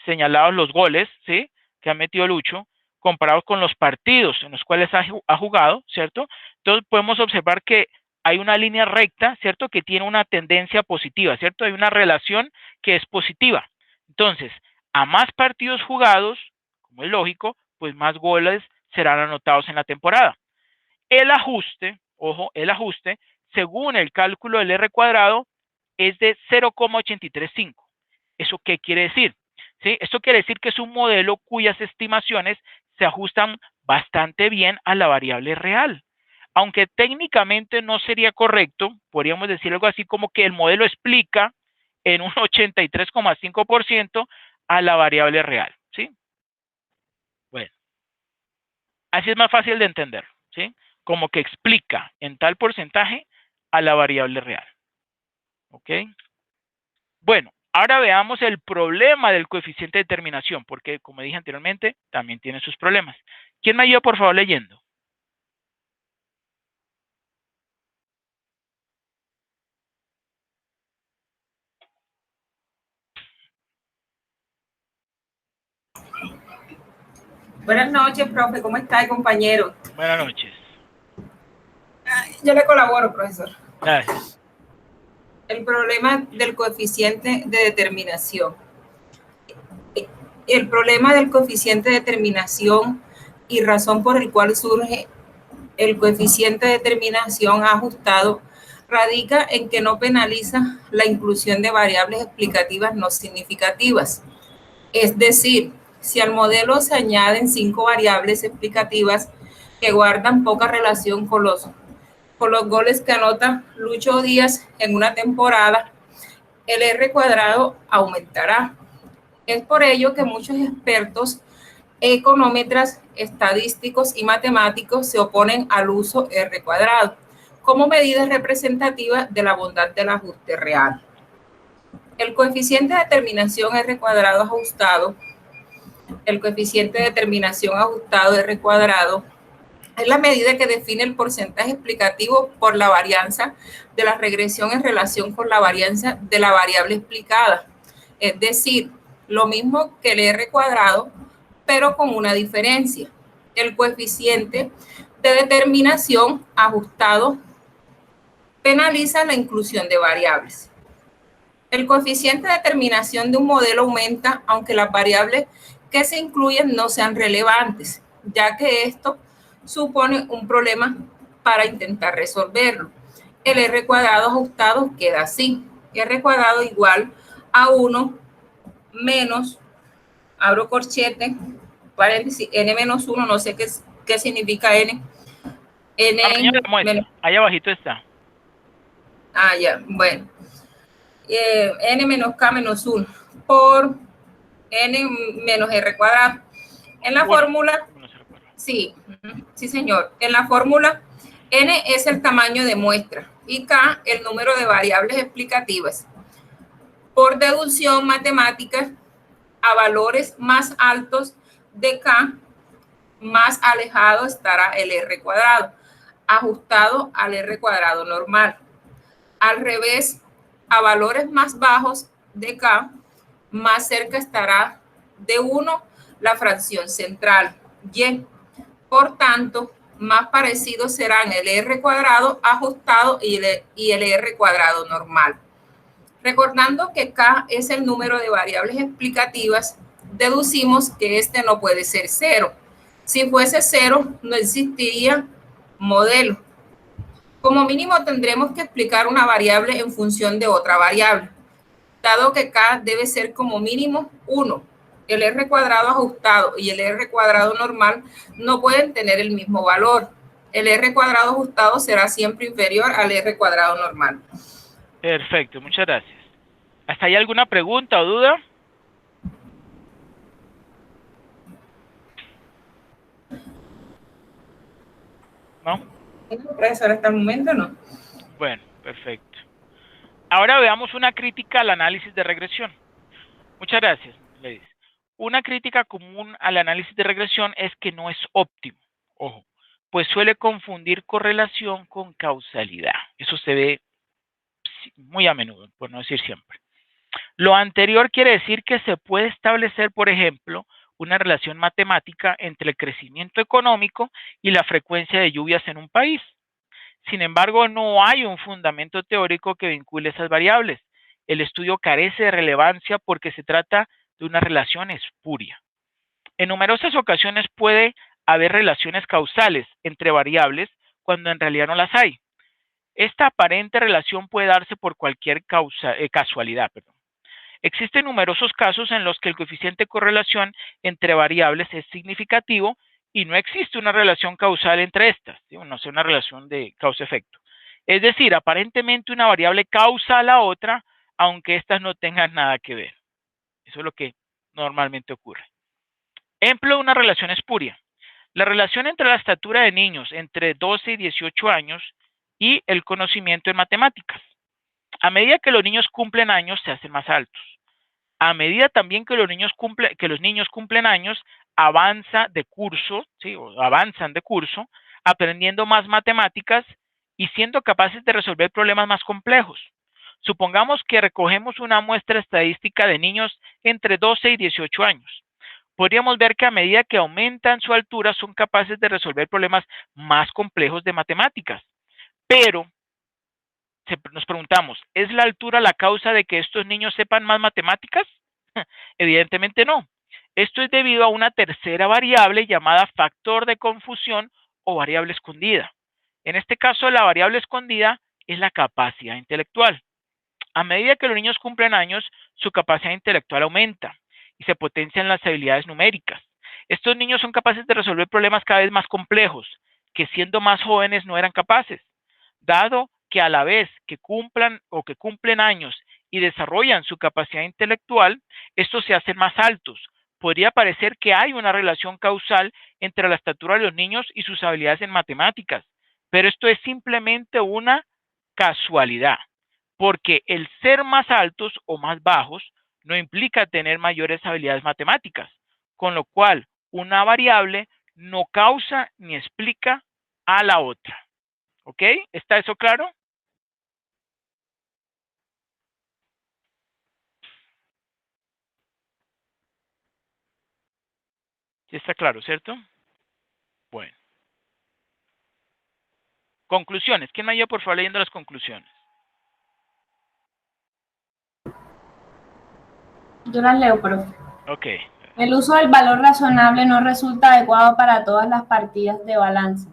A: señalados los goles, ¿sí? Que ha metido Lucho, comparados con los partidos en los cuales ha jugado, ¿cierto? Entonces podemos observar que hay una línea recta, ¿cierto? Que tiene una tendencia positiva, ¿cierto? Hay una relación que es positiva. Entonces, a más partidos jugados, como es lógico, pues más goles serán anotados en la temporada. El ajuste, ojo, el ajuste, según el cálculo del R cuadrado, es de 0,835. ¿Eso qué quiere decir? ¿Sí? Esto quiere decir que es un modelo cuyas estimaciones se ajustan bastante bien a la variable real. Aunque técnicamente no sería correcto, podríamos decir algo así como que el modelo explica en un 83,5% a la variable real, ¿sí? Bueno, así es más fácil de entender, ¿sí? Como que explica en tal porcentaje a la variable real. ¿Ok? Bueno, ahora veamos el problema del coeficiente de terminación, porque como dije anteriormente, también tiene sus problemas. ¿Quién me ayuda, por favor, leyendo?
F: Buenas noches, profe. ¿Cómo está, compañero?
A: Buenas noches.
F: Yo le colaboro, profesor.
A: Gracias.
F: El problema del coeficiente de determinación. El problema del coeficiente de determinación y razón por el cual surge el coeficiente de determinación ajustado radica en que no penaliza la inclusión de variables explicativas no significativas. Es decir, si al modelo se añaden 5 variables explicativas que guardan poca relación con los goles que anota Lucho Díaz en una temporada, el R cuadrado aumentará. Es por ello que muchos expertos, económetras, estadísticos y matemáticos se oponen al uso R cuadrado como medida representativa de la bondad del ajuste real. El coeficiente de determinación R cuadrado ajustado, el coeficiente de determinación ajustado R cuadrado, es la medida que define el porcentaje explicativo por la varianza de la regresión en relación con la varianza de la variable explicada. Es decir, lo mismo que el R cuadrado, pero con una diferencia. El coeficiente de determinación ajustado penaliza la inclusión de variables. El coeficiente de determinación de un modelo aumenta aunque las variables que se incluyen no sean relevantes, ya que esto supone un problema para intentar resolverlo. El R cuadrado ajustado queda así. R cuadrado igual a 1 menos, abro corchete, paréntesis, n menos 1, no sé qué significa n.
A: N, ahí abajito está.
F: Ah, ya, bueno. N menos K menos 1 por N menos R cuadrado. En la fórmula, sí, señor. En la fórmula, N es el tamaño de muestra y K el número de variables explicativas. Por deducción matemática, a valores más altos de K, más alejado estará el R cuadrado, ajustado al R cuadrado normal. Al revés, a valores más bajos de K, más cerca estará de 1 la fracción central, Y. Por tanto, más parecidos serán el R cuadrado ajustado y el R cuadrado normal. Recordando que K es el número de variables explicativas deducimos que este no puede ser cero. Si fuese cero, no existiría modelo. Como mínimo tendremos que explicar una variable en función de otra variable, dado que K debe ser como mínimo 1. El R cuadrado ajustado y el R cuadrado normal no pueden tener el mismo valor. El R cuadrado ajustado será siempre inferior al R cuadrado normal.
A: Perfecto, muchas gracias. ¿Hasta ahí alguna pregunta o duda? ¿No?
F: Profesor, hasta el momento no.
A: Bueno, perfecto. Ahora veamos una crítica al análisis de regresión. Muchas gracias, Ladies. Una crítica común al análisis de regresión es que no es óptimo. Ojo, pues suele confundir correlación con causalidad. Eso se ve muy a menudo, por no decir siempre. Lo anterior quiere decir que se puede establecer, por ejemplo, una relación matemática entre el crecimiento económico y la frecuencia de lluvias en un país. Sin embargo, no hay un fundamento teórico que vincule esas variables. El estudio carece de relevancia porque se trata de una relación espuria. En numerosas ocasiones puede haber relaciones causales entre variables cuando en realidad no las hay. Esta aparente relación puede darse por cualquier casualidad. Existen numerosos casos en los que el coeficiente de correlación entre variables es significativo y no existe una relación causal entre estas, ¿sí? No es una relación de causa-efecto. Es decir, aparentemente una variable causa a la otra, aunque estas no tengan nada que ver. Eso es lo que normalmente ocurre. Ejemplo de una relación espuria. La relación entre la estatura de niños entre 12 y 18 años y el conocimiento en matemáticas. A medida que los niños cumplen años, se hacen más altos. A medida también que los niños cumplen años, avanzan de curso, aprendiendo más matemáticas y siendo capaces de resolver problemas más complejos. Supongamos que recogemos una muestra estadística de niños entre 12 y 18 años. Podríamos ver que a medida que aumentan su altura son capaces de resolver problemas más complejos de matemáticas. Pero nos preguntamos, ¿es la altura la causa de que estos niños sepan más matemáticas? Evidentemente no. Esto es debido a una tercera variable llamada factor de confusión o variable escondida. En este caso, la variable escondida es la capacidad intelectual. A medida que los niños cumplen años, su capacidad intelectual aumenta y se potencian las habilidades numéricas. Estos niños son capaces de resolver problemas cada vez más complejos, que siendo más jóvenes no eran capaces. Dado que a la vez que cumplen años y desarrollan su capacidad intelectual, estos se hacen más altos. Podría parecer que hay una relación causal entre la estatura de los niños y sus habilidades en matemáticas, pero esto es simplemente una casualidad, porque el ser más altos o más bajos no implica tener mayores habilidades matemáticas, con lo cual una variable no causa ni explica a la otra. ¿Ok? ¿Está eso claro? Sí está claro, ¿cierto? Bueno. Conclusiones. ¿Quién me ayuda, por favor, leyendo las conclusiones?
D: Yo las leo, profe.
A: Ok.
D: El uso del valor razonable no resulta adecuado para todas las partidas de balance.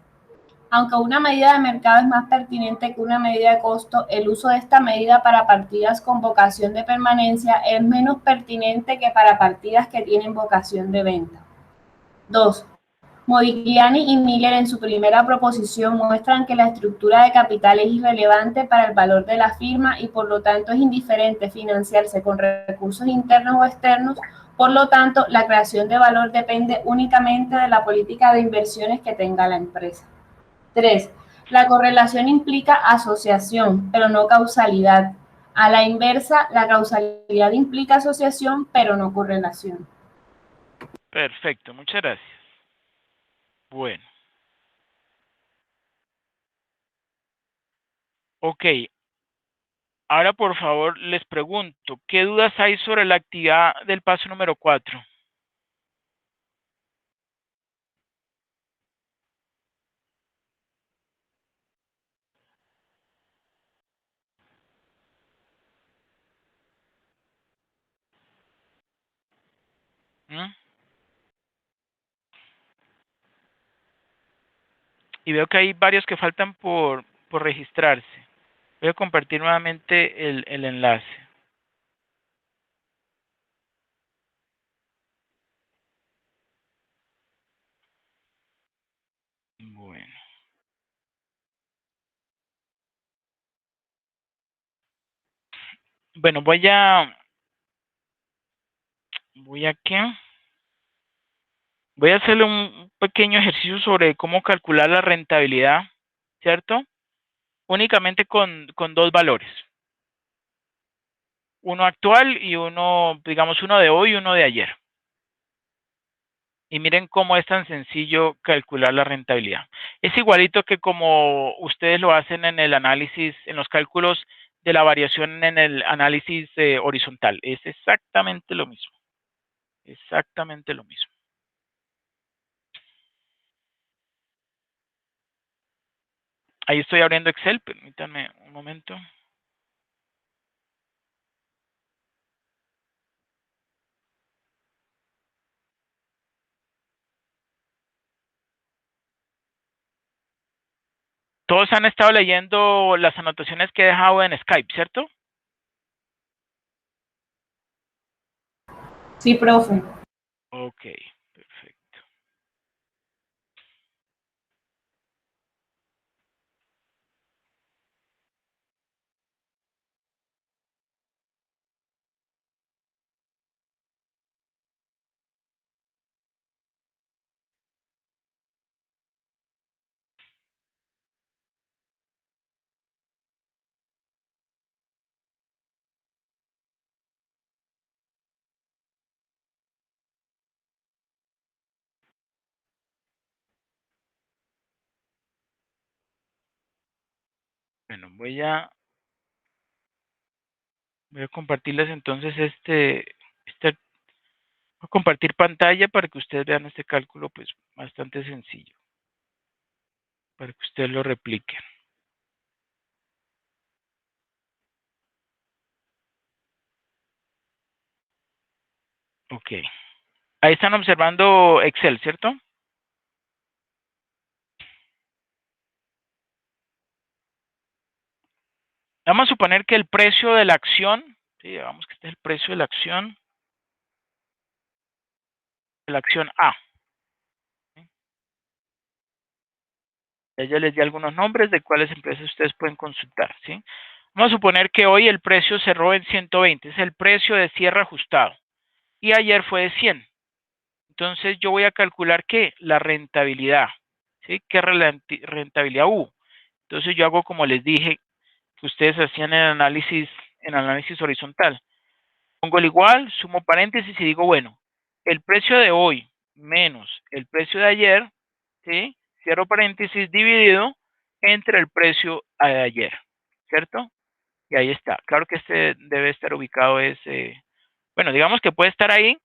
D: Aunque una medida de mercado es más pertinente que una medida de costo, el uso de esta medida para partidas con vocación de permanencia es menos pertinente que para partidas que tienen vocación de venta. 2. Modigliani y Miller en su primera proposición muestran que la estructura de capital es irrelevante para el valor de la firma y por lo tanto es indiferente financiarse con recursos internos o externos. Por lo tanto, la creación de valor depende únicamente de la política de inversiones que tenga la empresa. 3. La correlación implica asociación, pero no causalidad. A la inversa, la causalidad implica asociación, pero no correlación.
A: Perfecto, muchas gracias. Bueno. Ok. Ahora, por favor, les pregunto, ¿qué dudas hay sobre la actividad del paso número 4? Y veo que hay varios que faltan por registrarse. Voy a compartir nuevamente el enlace. Bueno. Bueno, voy aquí. Voy a hacerle un pequeño ejercicio sobre cómo calcular la rentabilidad, ¿cierto? Únicamente con dos valores. Uno actual y uno, digamos, uno de hoy y uno de ayer. Y miren cómo es tan sencillo calcular la rentabilidad. Es igualito que como ustedes lo hacen en el análisis, en los cálculos de la variación en el análisis horizontal. Es exactamente lo mismo. Exactamente lo mismo. Ahí estoy abriendo Excel, permítanme un momento. Todos han estado leyendo las anotaciones que he dejado en Skype, ¿cierto?
D: Sí, profe.
A: Ok, perfecto. Bueno, voy a compartirles entonces voy a compartir pantalla para que ustedes vean este cálculo, pues bastante sencillo, para que ustedes lo repliquen. Ok. Ahí están observando Excel, ¿cierto? Vamos a suponer que el precio de la acción, sí, digamos que este es el precio de la acción A. Ya les di algunos nombres de cuáles empresas ustedes pueden consultar, ¿sí? Vamos a suponer que hoy el precio cerró en 120, es el precio de cierre ajustado. Y ayer fue de 100. Entonces yo voy a calcular ¿qué? La rentabilidad, ¿sí? ¿Qué rentabilidad hubo? Entonces yo hago como les dije que ustedes hacían en análisis horizontal. Pongo el igual, sumo paréntesis y digo, bueno, el precio de hoy menos el precio de ayer, ¿sí? Cierro paréntesis dividido entre el precio de ayer, ¿cierto? Y ahí está. Claro que este debe estar ubicado, bueno, digamos que puede estar ahí,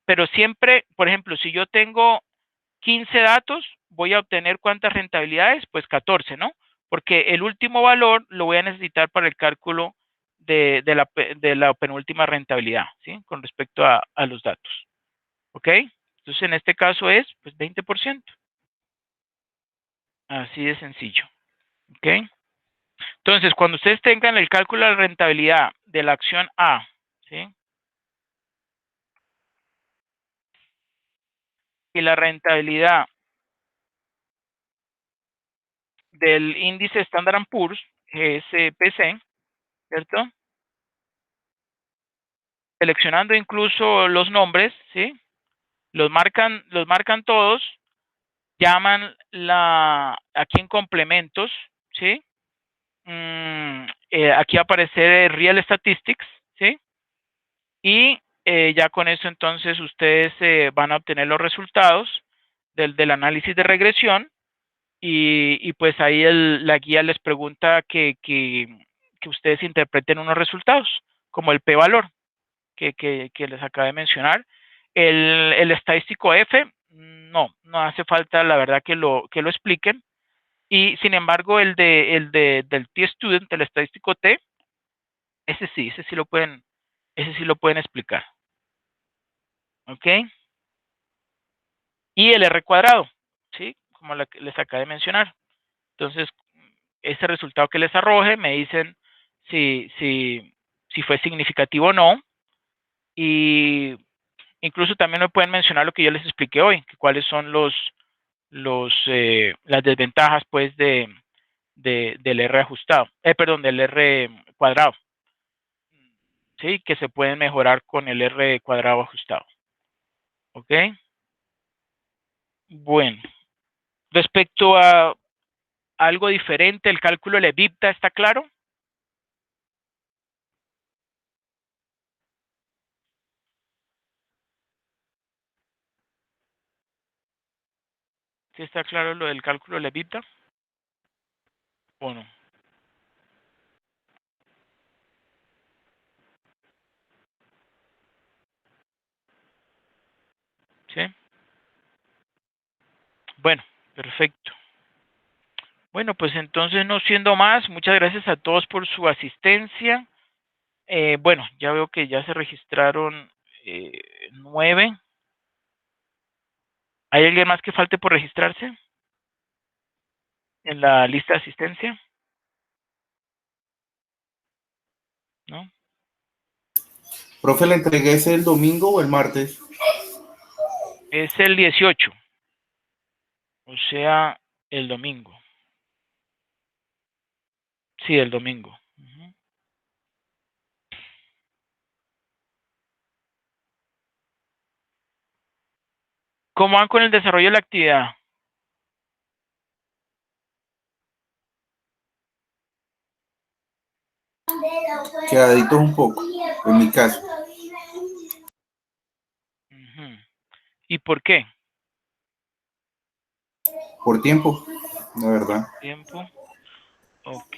A: pero siempre, por ejemplo, si yo tengo 15 datos, voy a obtener ¿cuántas rentabilidades? Pues 14, ¿no? Porque el último valor lo voy a necesitar para el cálculo de la penúltima rentabilidad, ¿sí? Con respecto a los datos. ¿Ok? Entonces, en este caso es, pues, 20%. Así de sencillo. ¿Ok? Entonces, cuando ustedes tengan el cálculo de la rentabilidad de la acción A, ¿sí? Y la rentabilidad del índice Standard & Poor's, SPC, ¿cierto? Seleccionando incluso los nombres, ¿sí? Los marcan todos, llaman aquí en complementos, ¿sí? Aquí aparece Real Statistics, ¿sí? Y ya con eso entonces ustedes van a obtener los resultados del análisis de regresión y pues ahí la guía les pregunta que ustedes interpreten unos resultados, como el p-valor que les acabé de mencionar. El estadístico F, no hace falta, la verdad, que lo expliquen. Y sin embargo, del T-Student, el estadístico T, ese sí lo pueden explicar. ¿Ok? y el R cuadrado, ¿sí? Como les acabé de mencionar. Entonces, ese resultado que les arroje, me dicen si fue significativo o no, y incluso también me pueden mencionar lo que yo les expliqué hoy, que cuáles son las desventajas, pues, del R ajustado, perdón, del R cuadrado, ¿sí? Que se pueden mejorar con el R cuadrado ajustado. ¿Ok? Bueno, respecto a algo diferente, el cálculo de EBITDA, ¿está claro? ¿Sí está claro lo del cálculo de EBITDA? ¿O no? ¿Sí? Bueno, perfecto. Bueno, pues entonces, no siendo más, muchas gracias a todos por su asistencia. Bueno, ya veo que ya se registraron 9. ¿Hay alguien más que falte por registrarse en la lista de asistencia? ¿No?
E: Profe, ¿le entregué ese el domingo o el martes?
A: Es el 18, o sea, el domingo. Sí, el domingo. Ujú. ¿Cómo van con el desarrollo de la actividad?
E: Quedaditos un poco, en mi caso.
A: Ujú. ¿Y por qué?
E: Por tiempo, la verdad.
A: Tiempo. Ok.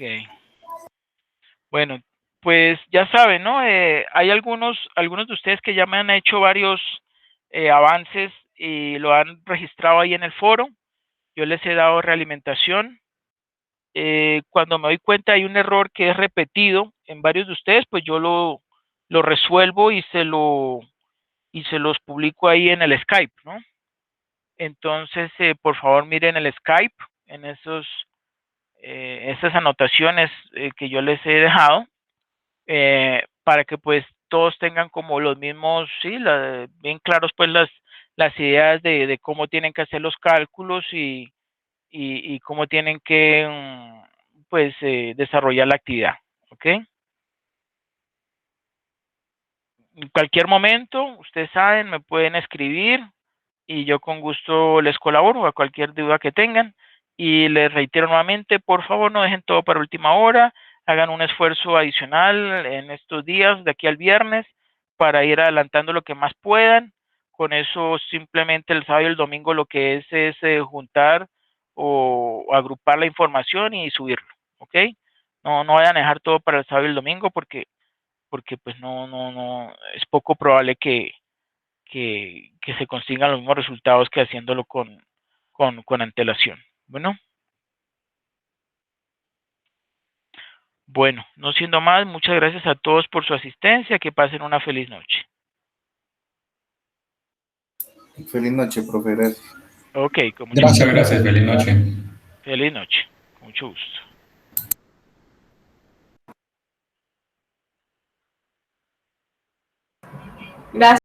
A: Bueno, pues ya saben, ¿no? Hay algunos de ustedes que ya me han hecho varios avances y lo han registrado ahí en el foro. Yo les he dado realimentación. Cuando me doy cuenta hay un error que es repetido en varios de ustedes, pues yo lo resuelvo y se los publico ahí en el Skype, ¿no? Entonces, por favor, miren el Skype en esas anotaciones que yo les he dejado, para que pues todos tengan como los mismos, sí, bien claros pues las ideas de cómo tienen que hacer los cálculos y cómo tienen que pues desarrollar la actividad, ¿ok? En cualquier momento, ustedes saben, me pueden escribir y yo con gusto les colaboro a cualquier duda que tengan. Y les reitero nuevamente, por favor, no dejen todo para última hora, hagan un esfuerzo adicional en estos días, de aquí al viernes, para ir adelantando lo que más puedan. Con eso simplemente el sábado y el domingo lo que es juntar o agrupar la información y subirlo, ¿ok? No vayan a dejar todo para el sábado y el domingo porque pues no, es poco probable que se consigan los mismos resultados que haciéndolo con antelación. Bueno, no siendo más, muchas gracias a todos por su asistencia, que pasen una feliz noche.
E: Feliz noche, profe. Gracias.
A: Ok, con mucho
G: Muchas
A: gusto.
G: gracias, feliz noche.
A: Feliz noche, con mucho gusto.
D: Gracias.